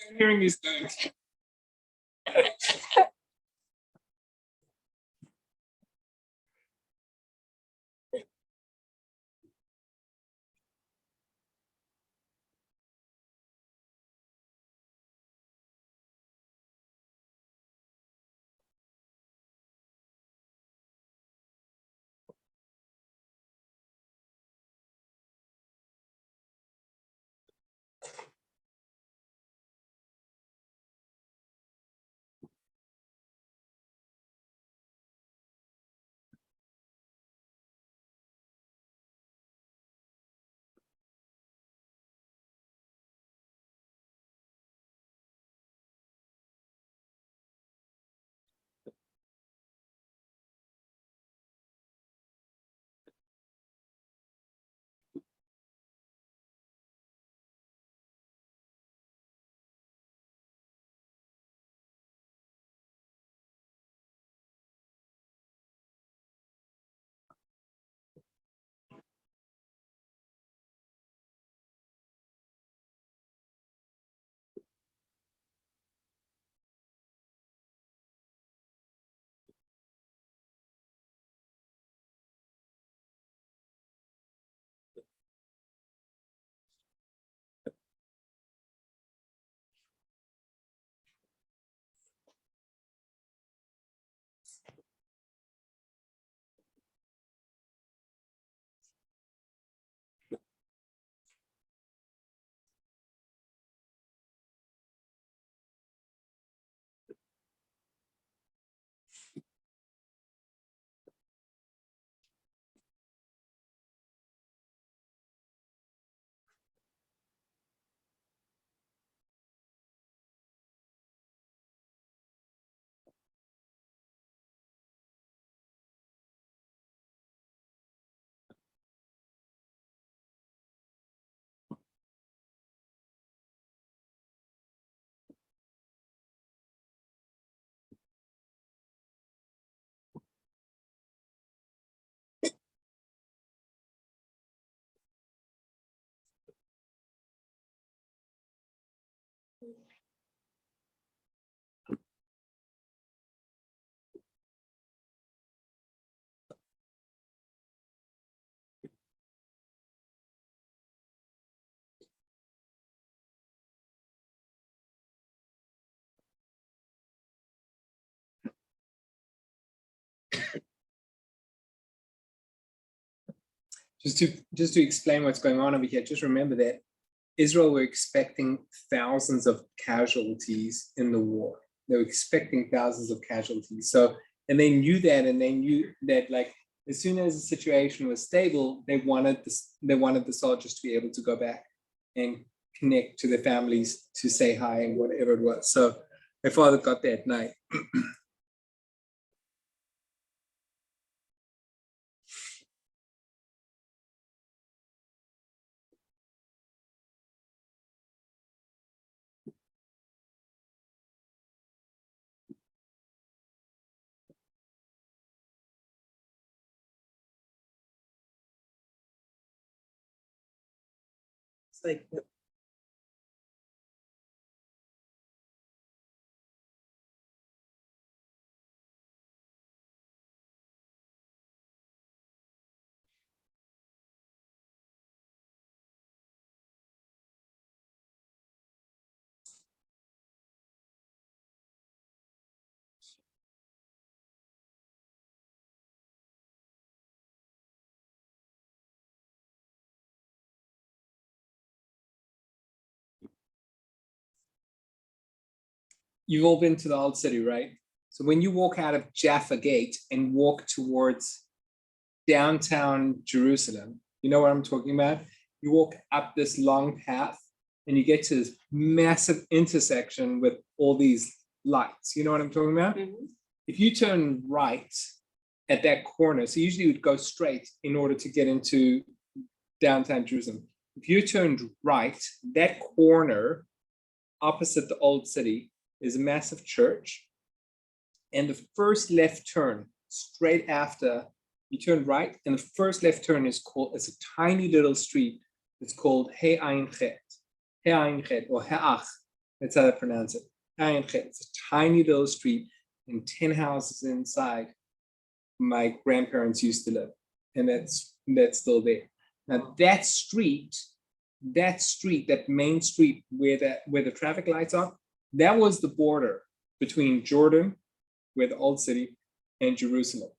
I'm hearing these things. Just to explain what's going on over here, just remember that Israel were expecting thousands of casualties in the war. They were expecting thousands of casualties. So, and they knew that, and they knew that, like, as soon as the situation was stable, they wanted the soldiers to be able to go back and connect to their families, to say hi and whatever it was. So my father got there at night. It's like, You've all been to the old city, right? So when you walk out of Jaffa Gate and walk towards downtown Jerusalem, you know what I'm talking about? You walk up this long path and you get to this massive intersection with all these lights. You know what I'm talking about? If you turn right at that corner, so usually you would go straight in order to get into downtown Jerusalem. If you turned right, that corner opposite the old city is a massive church. And the first left turn, straight after you turn right, and the first left turn is called, it's a tiny little street. It's called He Ein Chet or He'ach. That's how I pronounce it. Ayin Chet. It's a tiny little street and 10 houses inside. My grandparents used to live, and that's still there. Now that main street where the traffic lights are, that was the border between Jordan, where the old city, and Jerusalem.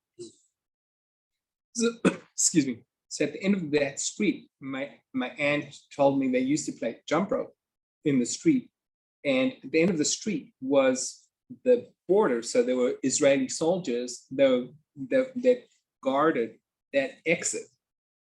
So, excuse me. So at the end of that street, my aunt told me they used to play jump rope in the street, and at the end of the street was the border. So there were Israeli soldiers that guarded that exit,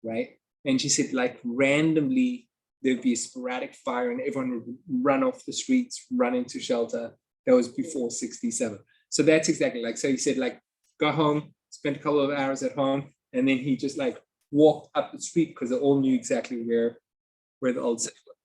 right? And she said, like, randomly there'd be a sporadic fire and everyone would run off the streets, run into shelter. That was before 67. So that's exactly like, so he said, like, go home, spend a couple of hours at home, and then he just like walked up the street because they all knew exactly where the old city was.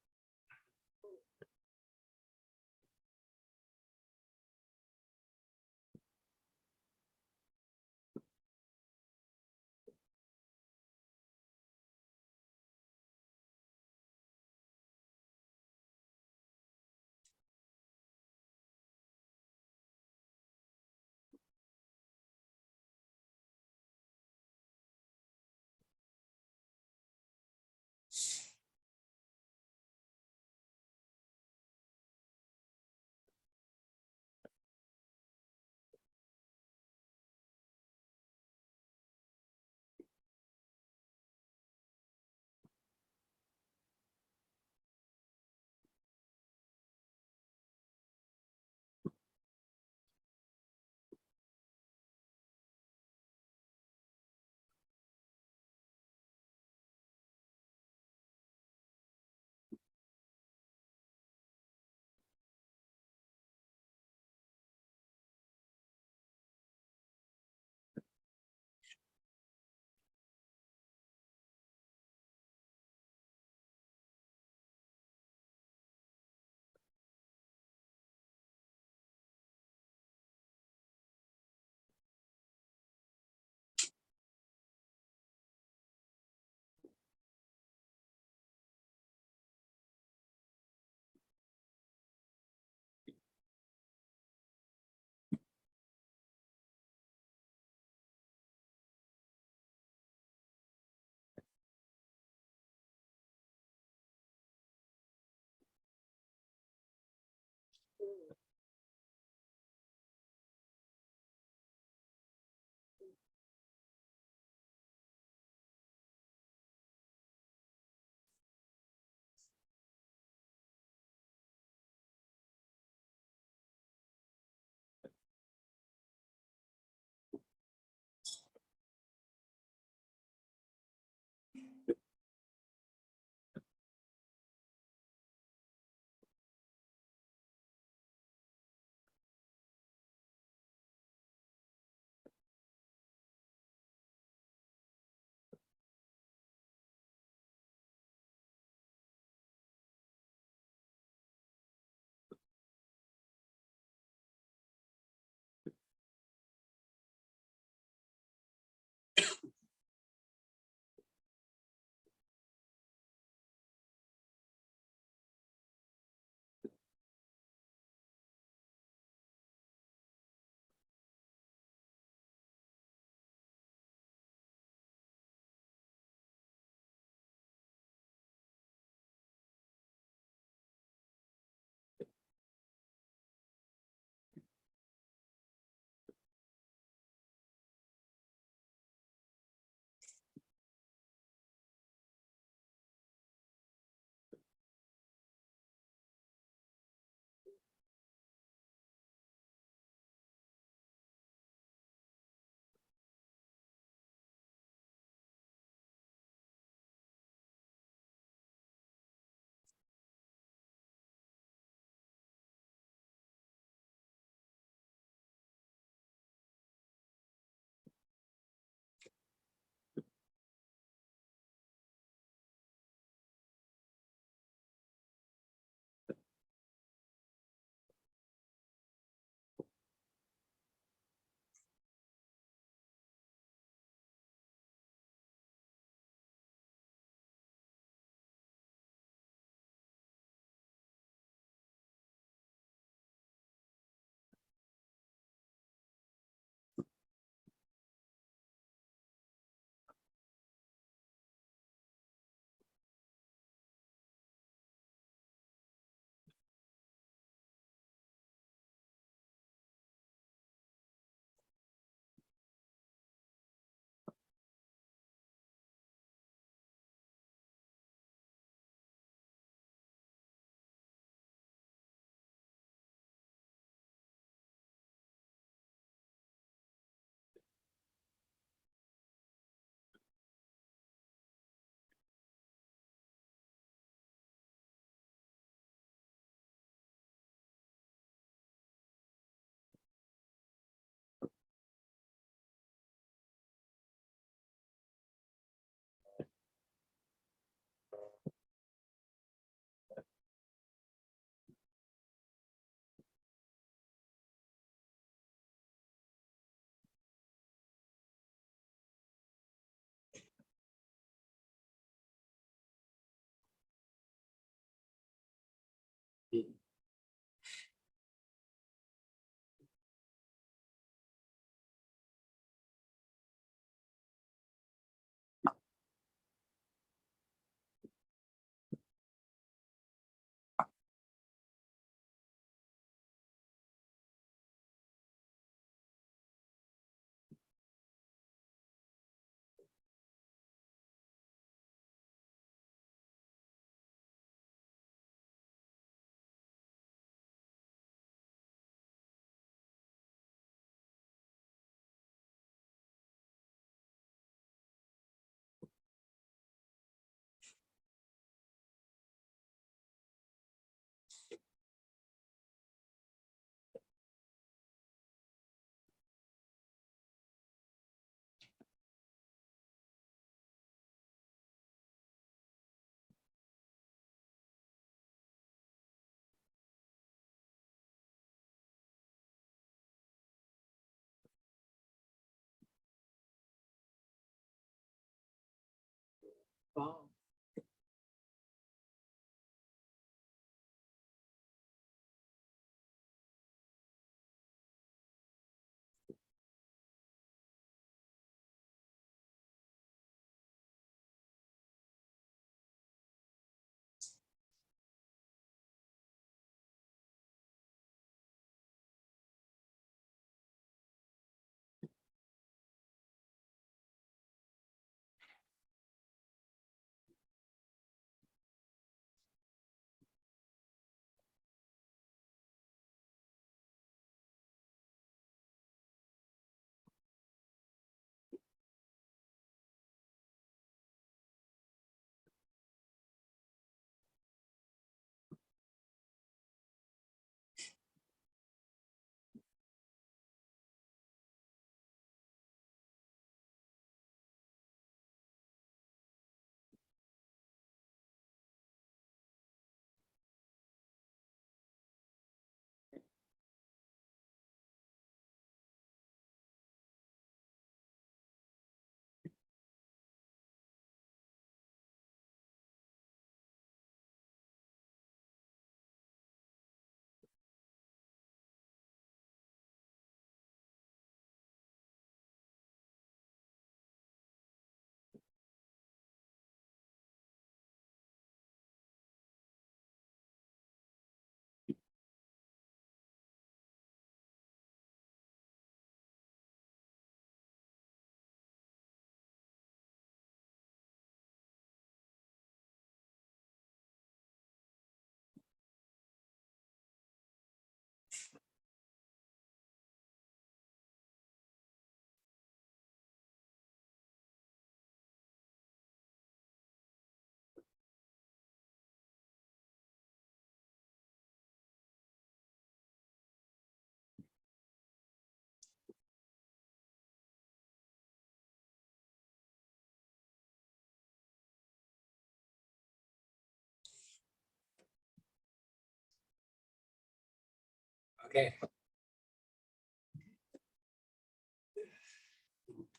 Okay.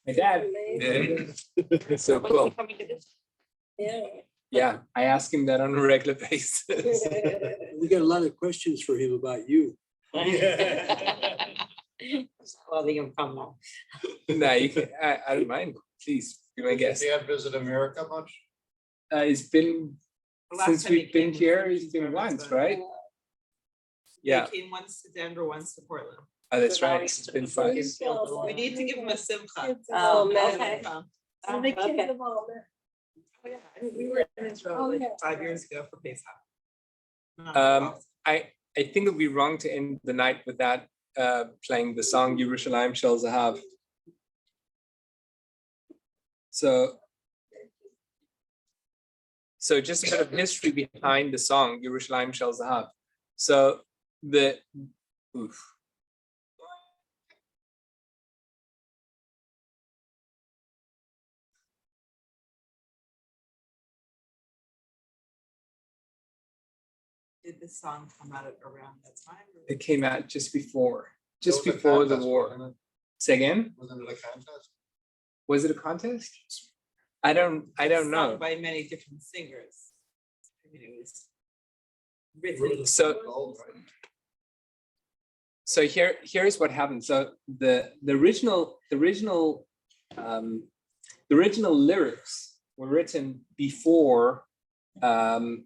My dad. Yeah. So cool. Yeah, I ask him that on a regular basis. We got a lot of questions for him about you. Clothing him come now. No, you can, I don't mind. Please be my guest. Dad visit America much? It's been, The last since time he we've been came was here, when it's she's been there, once, but- right? Yeah, They came once to Denver, once to Portland. oh, that's So now right. he's It's been fun. We need to give him a simcha. Oh, Okay. The kids have Oh, yeah, I mean, we were in Israel like 5 years ago for Pesach. I think it would be wrong to end the night without playing the song Yerushalayim Shel Zahav. So just a bit of history behind the song Yerushalayim Shel Zahav. So oof. Did this song come out around that time? or- It came out just before There was a the contest, war. wasn't it? Say again? Wasn't it a contest? Was it a contest? I don't Sung know. by many different singers. I mean, it was written. So- So here's what happened. So the original lyrics were written before the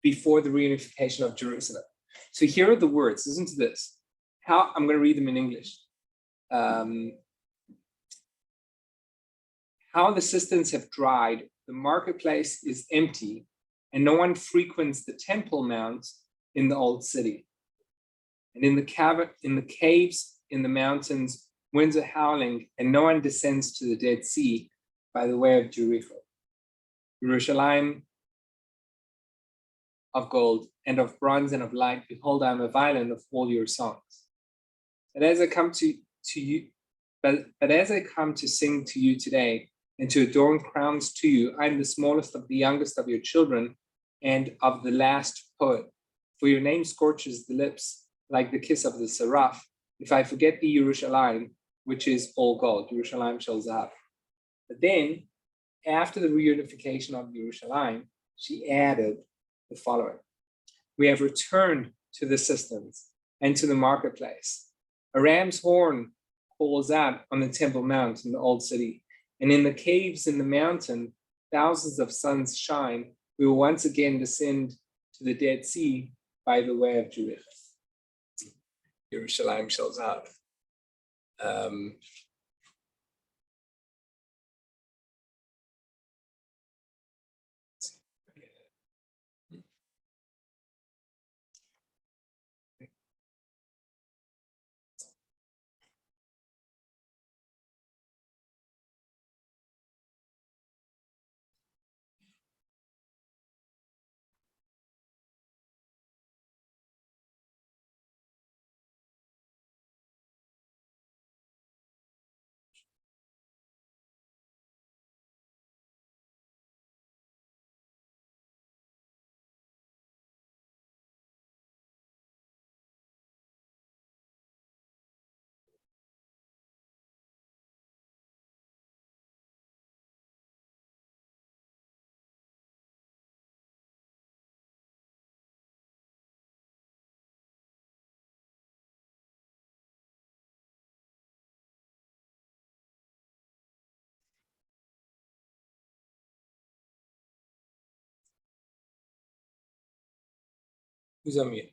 reunification of Jerusalem. So here are the words. Listen to this. I'm going to read them in English. How the cisterns have dried, the marketplace is empty, and no one frequents the Temple Mount in the old city. And in the caves, in the mountains, winds are howling, and no one descends to the Dead Sea by the way of Jericho. Yerushalayim of gold and of bronze and of light, behold, I am a violin of all your songs. But as I come to you, but as I come to sing to you today, and to adorn crowns to you, I am the smallest of the youngest of your children, and of the last poet. For your name scorches the lips, like the kiss of the seraph, if I forget the Yerushalayim, which is all gold, Yerushalayim Shel Zahav. But then, after the reunification of Yerushalayim, she added the following. We have returned to the cisterns and to the marketplace. A ram's horn calls out on the Temple Mount in the old city, and in the caves in the mountain, thousands of suns shine. We will once again descend to the Dead Sea by the way of Jericho. Yerushalayim Shel Zahav. Who's on mute?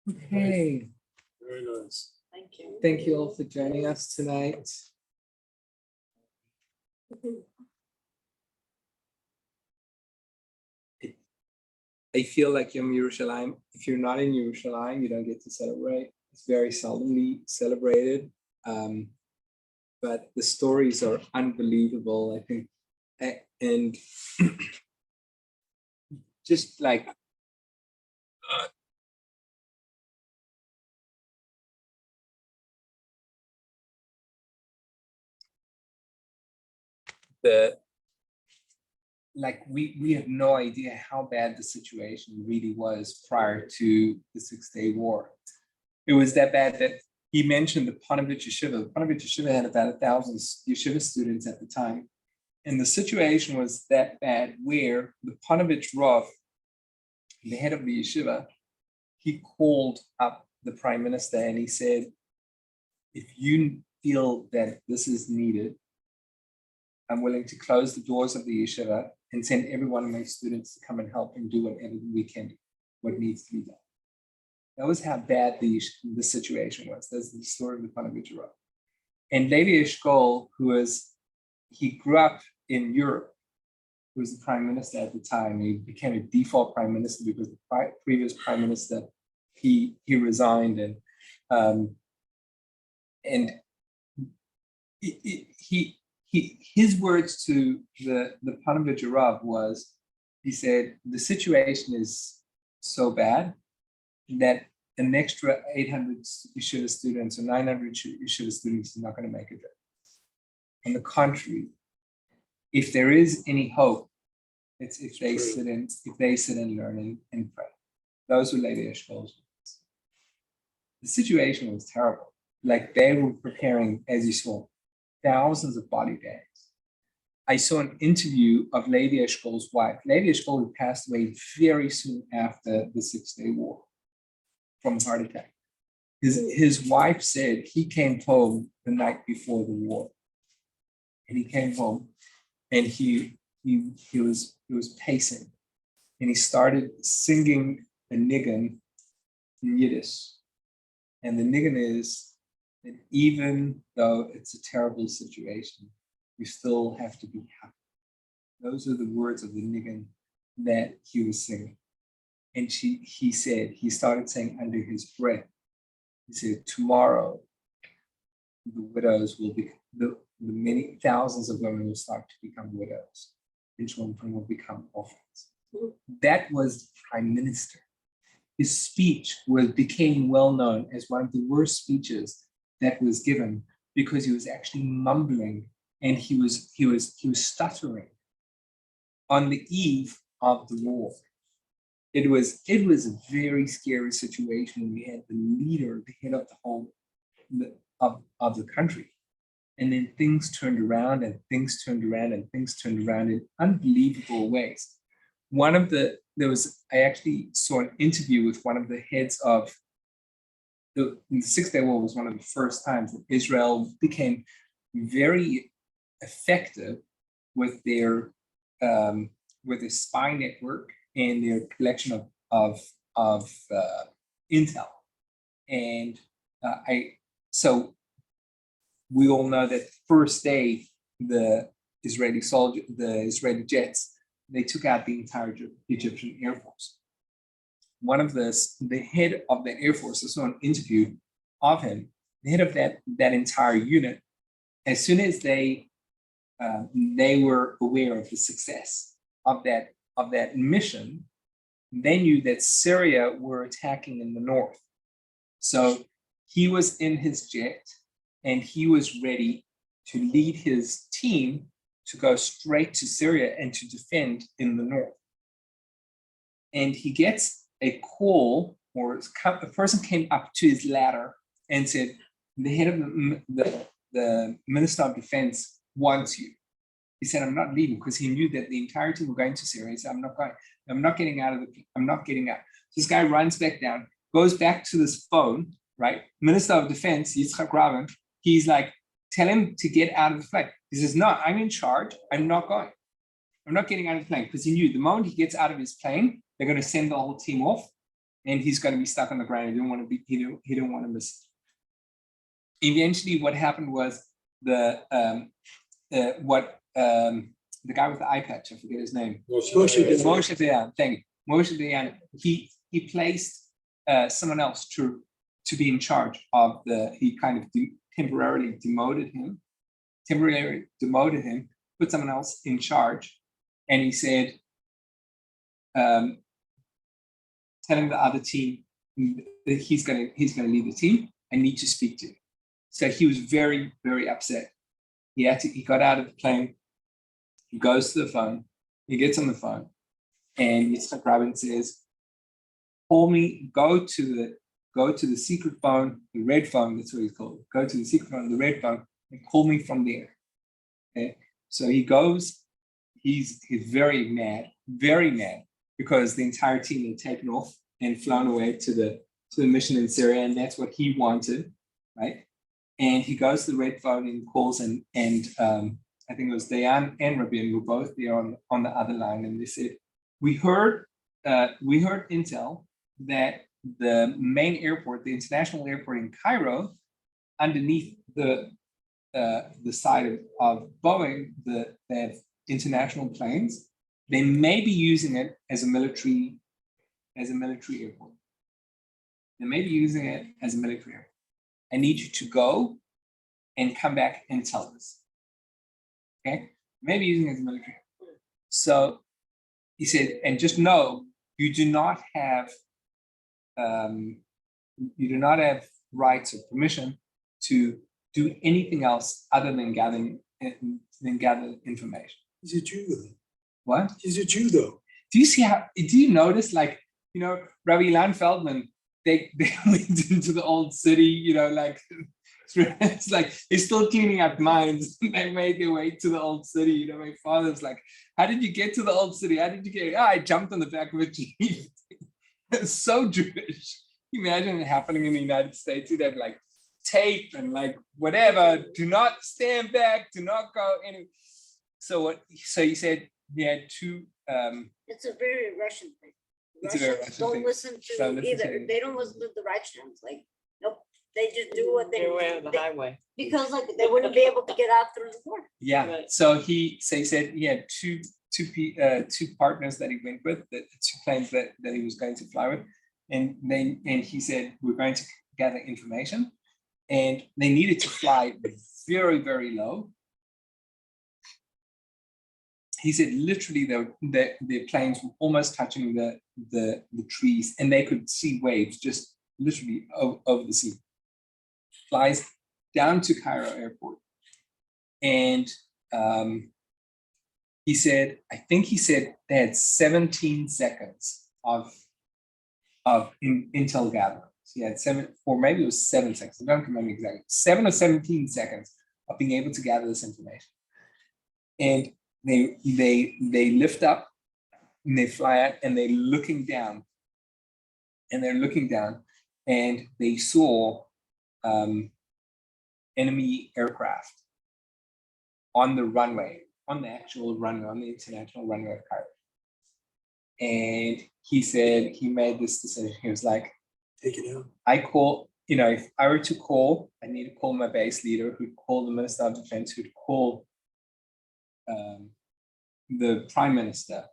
Okay, Very nice. Thank you. thank you all for joining us tonight. I feel like Yom Yerushalayim, if you're not in Yerushalayim, you don't get to celebrate. It's very seldomly celebrated. But the stories are unbelievable, I think. And just like we have no idea how bad the situation really was prior to the 6-Day War. It was that bad that he mentioned the Panovich Yeshiva. The Panovich Yeshiva had about 1,000 yeshiva students at the time. And the situation was that bad where the Panovich Rav, the head of the yeshiva, he called up the prime minister and he said, if you feel that this is needed, I'm willing to close the doors of the yeshiva and send every one of my students to come and help and do whatever we can, what needs to be done. That was how bad the situation was. That's the story of the Panovich Rav. And Levi Eshkol, he grew up in Europe, who was the prime minister at the time. He became a default prime minister because the previous prime minister, he resigned, and his words to the Panovich Rav was, he said, the situation is so bad that an extra 800 yeshiva students or 900 yeshiva students is not going to make a difference. On the contrary, if there is any hope, it's if they sit and learn and pray. Those were Levi Eshkol's words. The situation was terrible. Like they were preparing, as you saw, thousands of body bags. I saw an interview of Levi Eshkol's wife. Levi Eshkol had passed away very soon after the 6-Day War from a heart attack. His wife said he came home the night before the war. And he came home and he was pacing. And he started singing a niggun in Yiddish. And the niggun is that even though it's a terrible situation, we still have to be happy. Those are the words of the niggun that he was singing. And he said, he started saying under his breath, he said, tomorrow, the widows will be, the many thousands of women will start to become widows, and children will become orphans. That was the prime minister. His speech became well known as one of the worst speeches that was given because he was actually mumbling and he was stuttering on the eve of the war. It was a very scary situation. We had the leader, the head of the whole of the country, and then things turned around and things turned around and things turned around in unbelievable ways. I actually saw an interview with one of the heads of the 6-Day War. Was one of the first times that Israel became very effective with their spy network and their collection of intel. And so we all know that the first day the Israeli jets, they took out the entire Egyptian Air Force. The head of the Air Force, I saw an interview of him, the head of that entire unit, as soon as they were aware of the success of that mission, they knew that Syria were attacking in the north. So he was in his jet and he was ready to lead his team to go straight to Syria and to defend in the north. And he gets a call, or a person came up to his ladder and said, the head of the Minister of Defense wants you. He said, I'm not leaving, because he knew that the entire team were going to Syria. He said, I'm not going. I'm not getting out. So this guy runs back down, goes back to this phone, right? Minister of Defense, Yitzhak Rabin, he's like, tell him to get out of the plane. He says, no, I'm in charge. I'm not going. I'm not getting out of the plane, because he knew the moment he gets out of his plane, they're going to send the whole team off and he's going to be stuck on the ground. He didn't want to miss it. Eventually, what happened was the guy with the eye patch, I forget his name. Moshe Dayan, thank you. Moshe Dayan, he placed someone else to be in charge of he kind of temporarily demoted him, put someone else in charge, and he said, telling the other team that he's gonna leave the team, I need to speak to him. So he was very, very upset. He got out of the plane, he goes to the phone, he gets on the phone, and Yitzhak Rabin says, call me, go to the secret phone, the red phone, that's what he's called. Go to the secret phone, the red phone, and call me from there. Okay. So he goes, he's very mad, because the entire team had taken off and flown away to the mission in Syria, and that's what he wanted, right? And he goes to the red phone and calls, and I think it was Dayan and Rabin were both there on the other line, and they said, we heard intel that the main airport, the international airport in Cairo, underneath the side of Boeing, they have international planes. They may be using it as a military airport. They may be using it as a military airport. I need you to go and come back and tell us. Okay? Maybe using it as a military airport. So he said, and just know you do not have rights or permission to do anything else other than gather information. He's a Jew though. What? He's a Jew though. Do you notice, like, Rabbi Ilan Feldman, they went into the old city, like, it's like they're still cleaning up mines. They made their way to the old city. My father's like, how did you get to the old city? How did you get? I jumped on the back of a Jeep. It's so Jewish. Imagine it happening in the United States. You'd have like tape and like whatever. Do not stand back. Do not go any. So he said he had two. It's a very Russian thing. It's a very Russians Russian don't thing. listen to either. They don't listen to the Russians. Like, nope. They just do what they They're on the highway. because like they wouldn't be able to get out through the border. Yeah. Right. So he said he had two partners that he went with, the two planes that he was going to fly with, and he said we're going to gather information, and they needed to fly very, very low. He said literally their planes were almost touching the trees, and they could see waves just literally over the sea. Flies down to Cairo airport, and he said they had 17 seconds of intel gathering. So he had 7, or maybe it was 7 seconds. I don't remember exactly. 7 or 17 seconds of being able to gather this information, and they lift up and they fly out, and they're looking down, and they saw enemy aircraft on the runway, on the actual runway, on the international runway of Cairo. And he said he made this decision. He was like, Take it out. I call, if I were to call, I need to call my base leader, who'd call the Minister of Defense, who'd call the Prime Minister,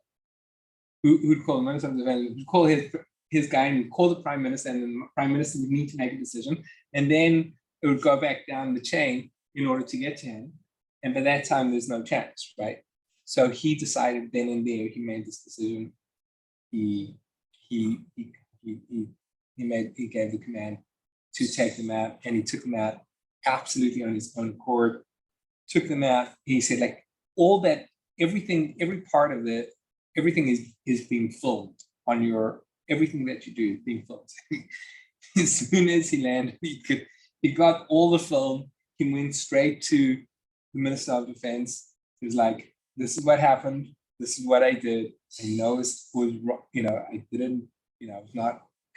who'd call the Minister of Defense, who'd call his guy, and he'd call the Prime Minister, and then the Prime Minister would need to make a decision. And then it would go back down the chain in order to get to him. And by that time, there's no chance, right? So he decided then and there, he made this decision. He gave the command to take them out, and he took them out absolutely on his own accord. Took them out. He said, like, all that, everything, every part of it, everything is being filmed on everything that you do is being filmed. As soon as he landed, he got all the film. He went straight to the Minister of Defense. He was like, this is what happened. This is what I did. I know it was wrong. I didn't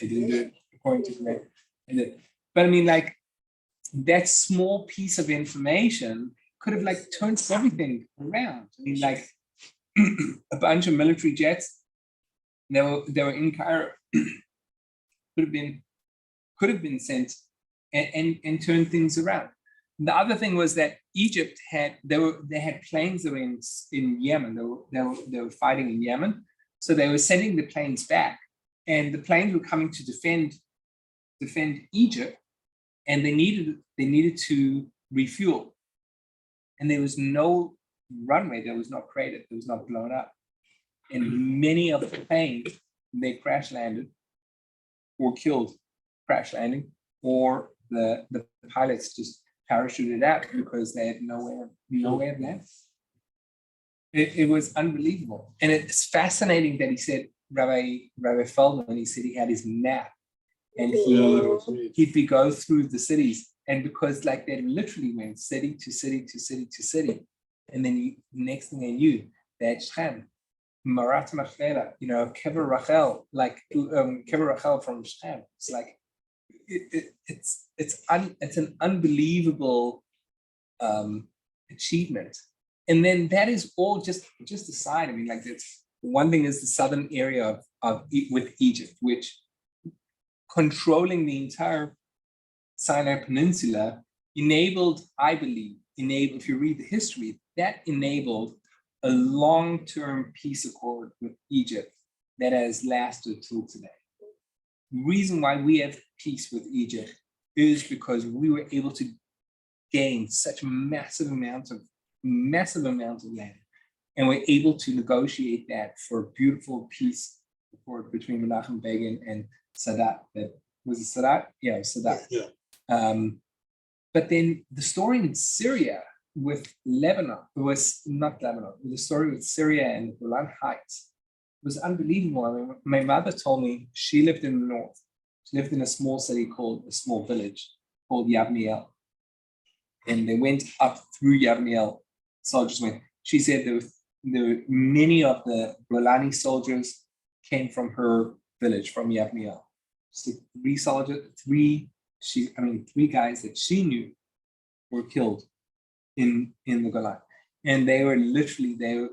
do it according to the way I did. But I mean, like, that small piece of information could have like turned everything around. I mean, like, a bunch of military jets, they were in Cairo. could have been sent and turned things around. The other thing was that Egypt they had planes that were in Yemen. They were fighting in Yemen, so they were sending the planes back, and the planes were coming to defend Egypt, and they needed to refuel, and there was no runway that was not created, that was not blown up, and many of the planes they crash landed or killed crash landing, or the pilots just parachuted out because they had no way of landing. It was unbelievable. And it's fascinating that he said, Rabbi Feldman, he said he had his map and he'd go through the cities. And because like they literally went city to city to city to city. And then next thing they knew, they had Shechem, Marat Machvela, Kever Rachel, like Kever Rachel from Shechem. It's like, it's an unbelievable achievement. And then that is all just a side. I mean, like it's one thing is the southern area with Egypt, which controlling the entire Sinai Peninsula enabled, I believe, if you read the history, that enabled a long-term peace accord with Egypt that has lasted till today. The reason why we have peace with Egypt is because we were able to gain such massive amounts of land, and we're able to negotiate that for a beautiful peace accord between Menachem Begin and Sadat. That was it Sadat? Yeah, it was Sadat. Yeah. But then the story in Syria with Lebanon, it was not Lebanon, the story with Syria and the Golan Heights was unbelievable. I mean, my mother told me she lived in the north. She lived in a small village called Yavniel. And they went up through Yavniel, soldiers went. She said there were many of the Golani soldiers came from her village, from Yavniel. So three guys that she knew were killed in the Golan. And they were literally, the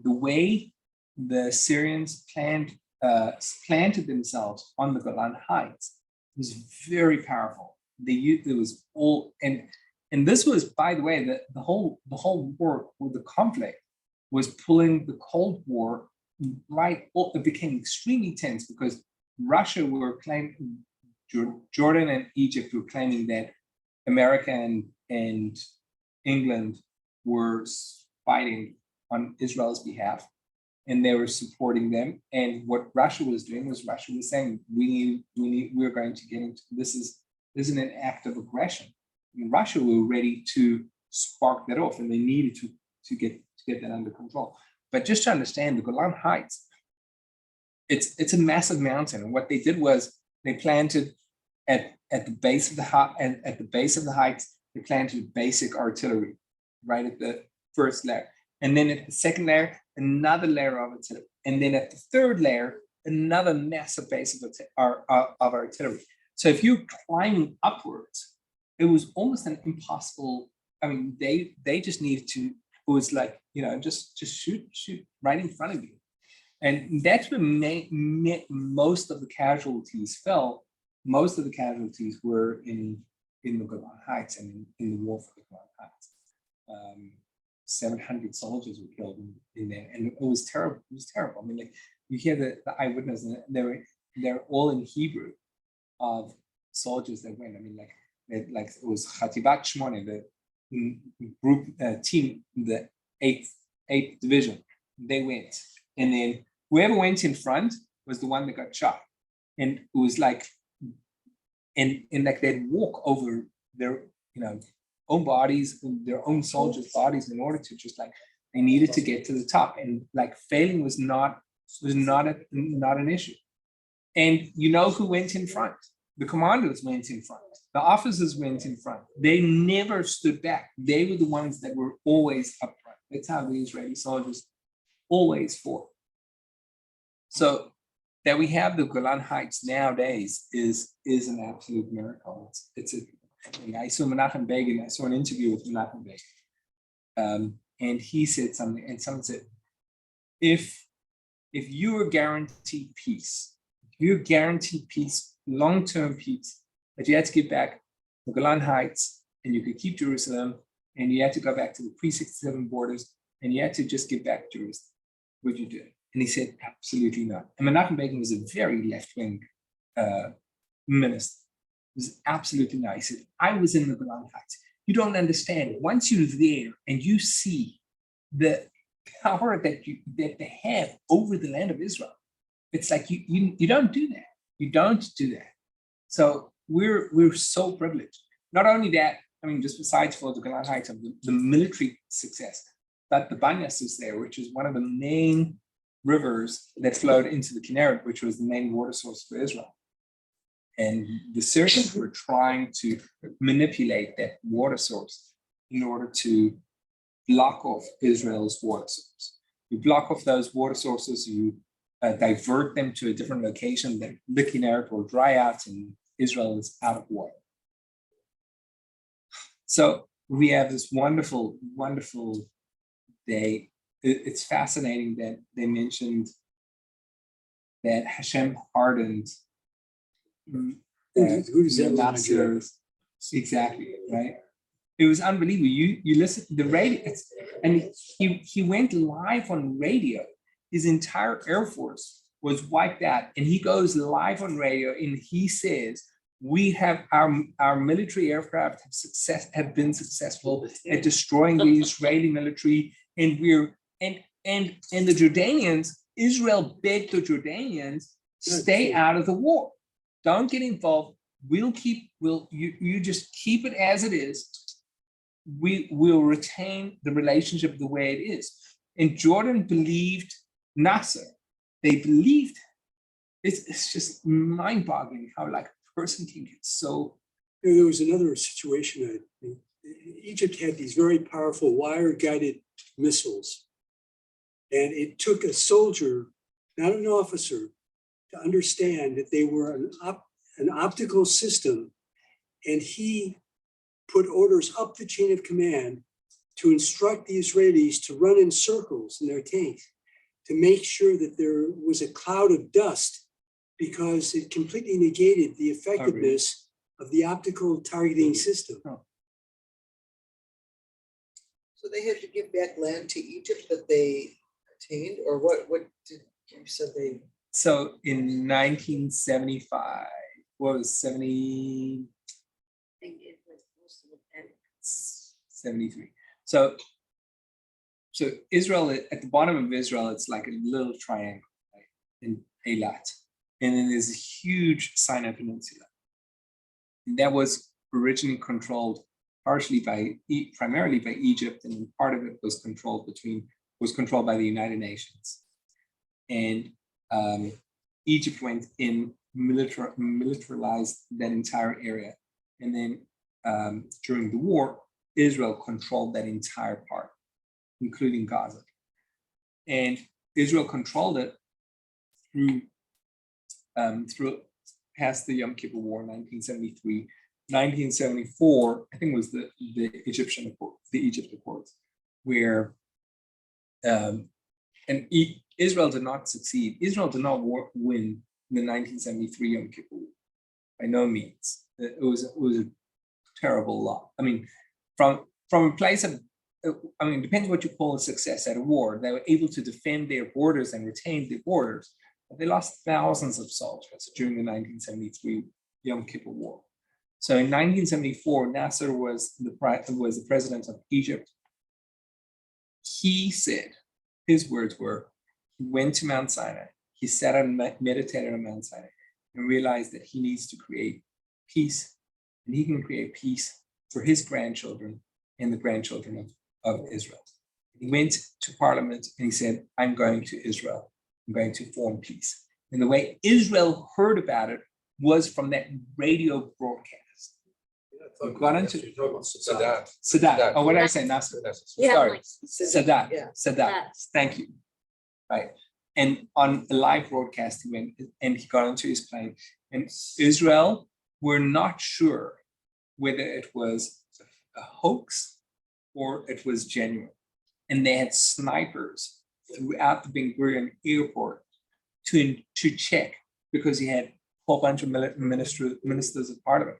way the Syrians planted themselves on the Golan Heights was very powerful. There was all, and this was, by the way, the whole war with the conflict was pulling the Cold War right. It became extremely tense because Russia were claiming, Jordan and Egypt were claiming that America and England were fighting on Israel's behalf, and they were supporting them. And what Russia was doing was saying, we're going to get into this isn't an act of aggression. I mean, Russia were ready to spark that off, and they needed to get that under control. But just to understand, the Golan Heights, it's a massive mountain, and what they did was they planted at the base of the heights, they planted basic artillery right at the first layer, and then at the second layer, another layer of artillery, and then at the third layer, another massive base of artillery. So if you're climbing upwards, it was almost an impossible. I mean, they just needed to. It was like, just shoot right in front of you, and that's where most of the casualties fell. Most of the casualties were in the Golan Heights and in the war for the Golan Heights. 700 soldiers were killed in there, and it was terrible. It was terrible. I mean, like you hear the eyewitness, and they're all in Hebrew of soldiers that went. I mean, like it was Chatibat Shmone, the group team, the 8th division. They went, and then whoever went in front was the one that got shot, and it was like, and like they'd walk over their own bodies, their own soldiers' bodies, in order to just like they needed to get to the top, and like failing was not an issue. And who went in front? The commanders went in front. The officers went in front. They never stood back. They were the ones that were always up front. That's how the Israeli soldiers always fought. So that we have the Golan Heights nowadays is an absolute miracle. I saw Menachem Begin. I saw an interview with Menachem Begin, and he said something. And someone said, if you are guaranteed peace, long-term peace, that you had to give back the Golan Heights and you could keep Jerusalem, and you had to go back to the pre-67 borders and you had to just give back Jerusalem, would you do it? And he said, absolutely not. And Menachem Begin was a very left-wing minister. It was absolutely not. He said, I was in the Golan Heights. You don't understand. Once you're there and you see the power that they have over the land of Israel, it's like you don't do that. You don't do that. So we're so privileged. Not only that, I mean, just besides for the Golan Heights of the military success, but the Banyas is there, which is one of the main rivers that flowed into the Kinneret, which was the main water source for Israel. And the Syrians were trying to manipulate that water source in order to block off Israel's water source. You block off those water sources, you divert them to a different location, then the Kinneret will dry out and Israel is out of water. So we have this wonderful, wonderful day. It's fascinating that they mentioned that Hashem hardened Who does that remind you of? exactly, right? It was unbelievable. You listen to the radio, and he went live on radio. His entire Air Force was wiped out, and he goes live on radio and he says, we have our military aircraft have been successful at destroying the Israeli military, and and the Jordanians, Israel begged the Jordanians, stay out of the war. Don't get involved. You just keep it as it is. We will retain the relationship the way it is. And Jordan believed Nasser. They believed. It's just mind-boggling how like a person can get so. There was another situation. Egypt had these very powerful wire-guided missiles, and it took a soldier, not an officer, to understand that they were an optical system, and he put orders up the chain of command to instruct the Israelis to run in circles in their tanks to make sure that there was a cloud of dust, because it completely negated the effectiveness of the optical targeting system. So they had to give back land to Egypt that they attained, or what did you said they? So in 1975, what was 70? I think it was most of it. 73. So Israel, at the bottom of Israel, it's like a little triangle, right, in Eilat. And then there's a huge Sinai Peninsula. And that was originally controlled primarily by Egypt, and part of it was controlled by the United Nations. And Egypt went in, militarized that entire area. And then during the war, Israel controlled that entire part, including Gaza. And Israel controlled it through past the Yom Kippur War, 1973. 1974, I think, was the Egypt Accords, where Israel did not succeed. Israel did not win the 1973 Yom Kippur War, by no means. It was a terrible loss. I mean, from a place of, I mean, it depends what you call a success at a war. They were able to defend their borders and retain their borders, but they lost thousands of soldiers during the 1973 Yom Kippur War. So in 1974, Nasser was the president of Egypt. He said, his words were, he went to Mount Sinai, he sat and meditated on Mount Sinai and realized that he needs to create peace, and he can create peace for his grandchildren and the grandchildren of Israel. He went to parliament and he said, I'm going to Israel, I'm going to form peace. And the way Israel heard about it was from that radio broadcast. Sadat. Oh, what did I say? Nasser. Yeah. Sorry. Sadat. Yeah. Sadat. Thank you. Right. And on a live broadcast, he went and he got onto his plane. And Israel were not sure whether it was a hoax or it was genuine. And they had snipers throughout the Ben Gurion airport to check, because he had whole bunch of ministers of parliament,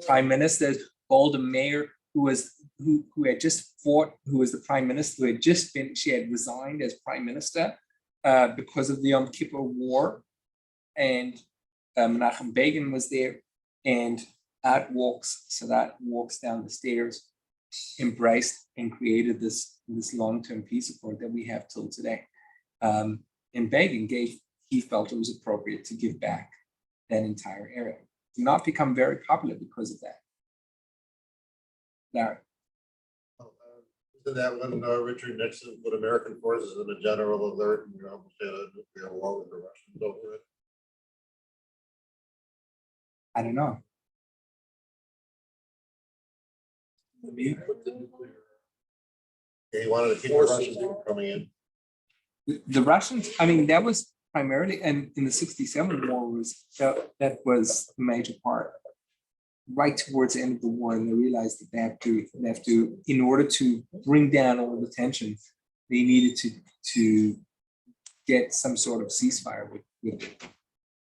prime ministers, Golda Meir, who had just fought, who was the prime minister, who had just been, she had resigned as prime minister because of the Yom Kippur War, and Menachem Begin was there, and Sadat walks down the stairs, embraced and created this long-term peace accord that we have till today. And Begin he felt it was appropriate to give back that entire area. Did not become very popular because of that. Larry. Isn't that when Richard Nixon put American forces in a general alert and we almost had a nuclear war with the Russians over it? I don't know. He wanted to keep the Russians from coming in. The Russians, I mean, that was primarily, and in the 67 war was, that was the major part. Right towards the end of the war, and they realized that they have to, in order to bring down all the tension, they needed to get some sort of ceasefire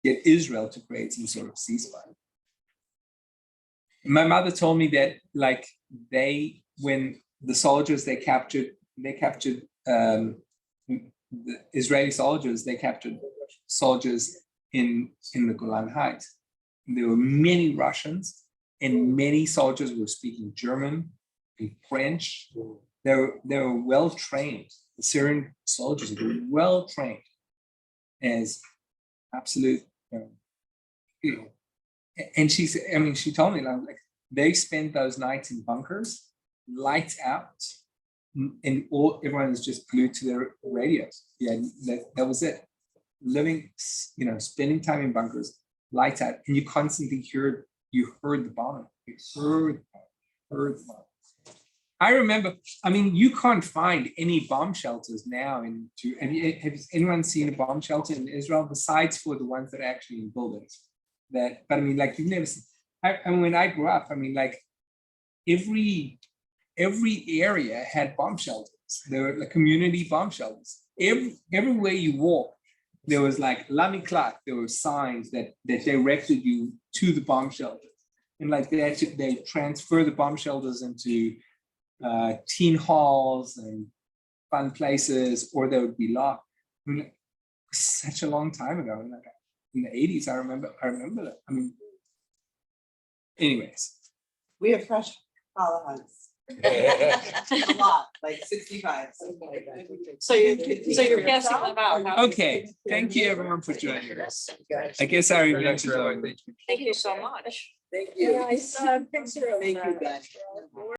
get Israel to create some sort of ceasefire. My mother told me that, like, when the soldiers they captured the Israeli soldiers, they captured soldiers in the Golan Heights. There were many Russians, and many soldiers were speaking German and French. They were well trained. The Syrian soldiers were well trained as absolute. And she said, I mean, she told me, like, they spent those nights in bunkers, lights out, and everyone was just glued to their radios. Yeah, that was it. Living, spending time in bunkers, lights out, and you constantly heard the bombing. You heard the bombing. I remember, I mean, you can't find any bomb shelters now. Have anyone seen a bomb shelter in Israel besides for the ones that are actually in buildings? But I mean, like, you've never seen. I mean, when I grew up, I mean, like, every area had bomb shelters. There were like community bomb shelters. Everywhere you walk, there was like Lamiklat. There were signs that directed you to the bomb shelter, and like they transfer the bomb shelters into teen halls and fun places, or they would be locked. I mean, such a long time ago, like in the 80s. I remember that. I mean, anyways. We have fresh challah hunts. A lot, like 65. So you're passing them out. huh? Okay, thank you everyone for joining us. I guess I remember. Thank you so much. Thank you. I saw a picture of Thank you, that. guys.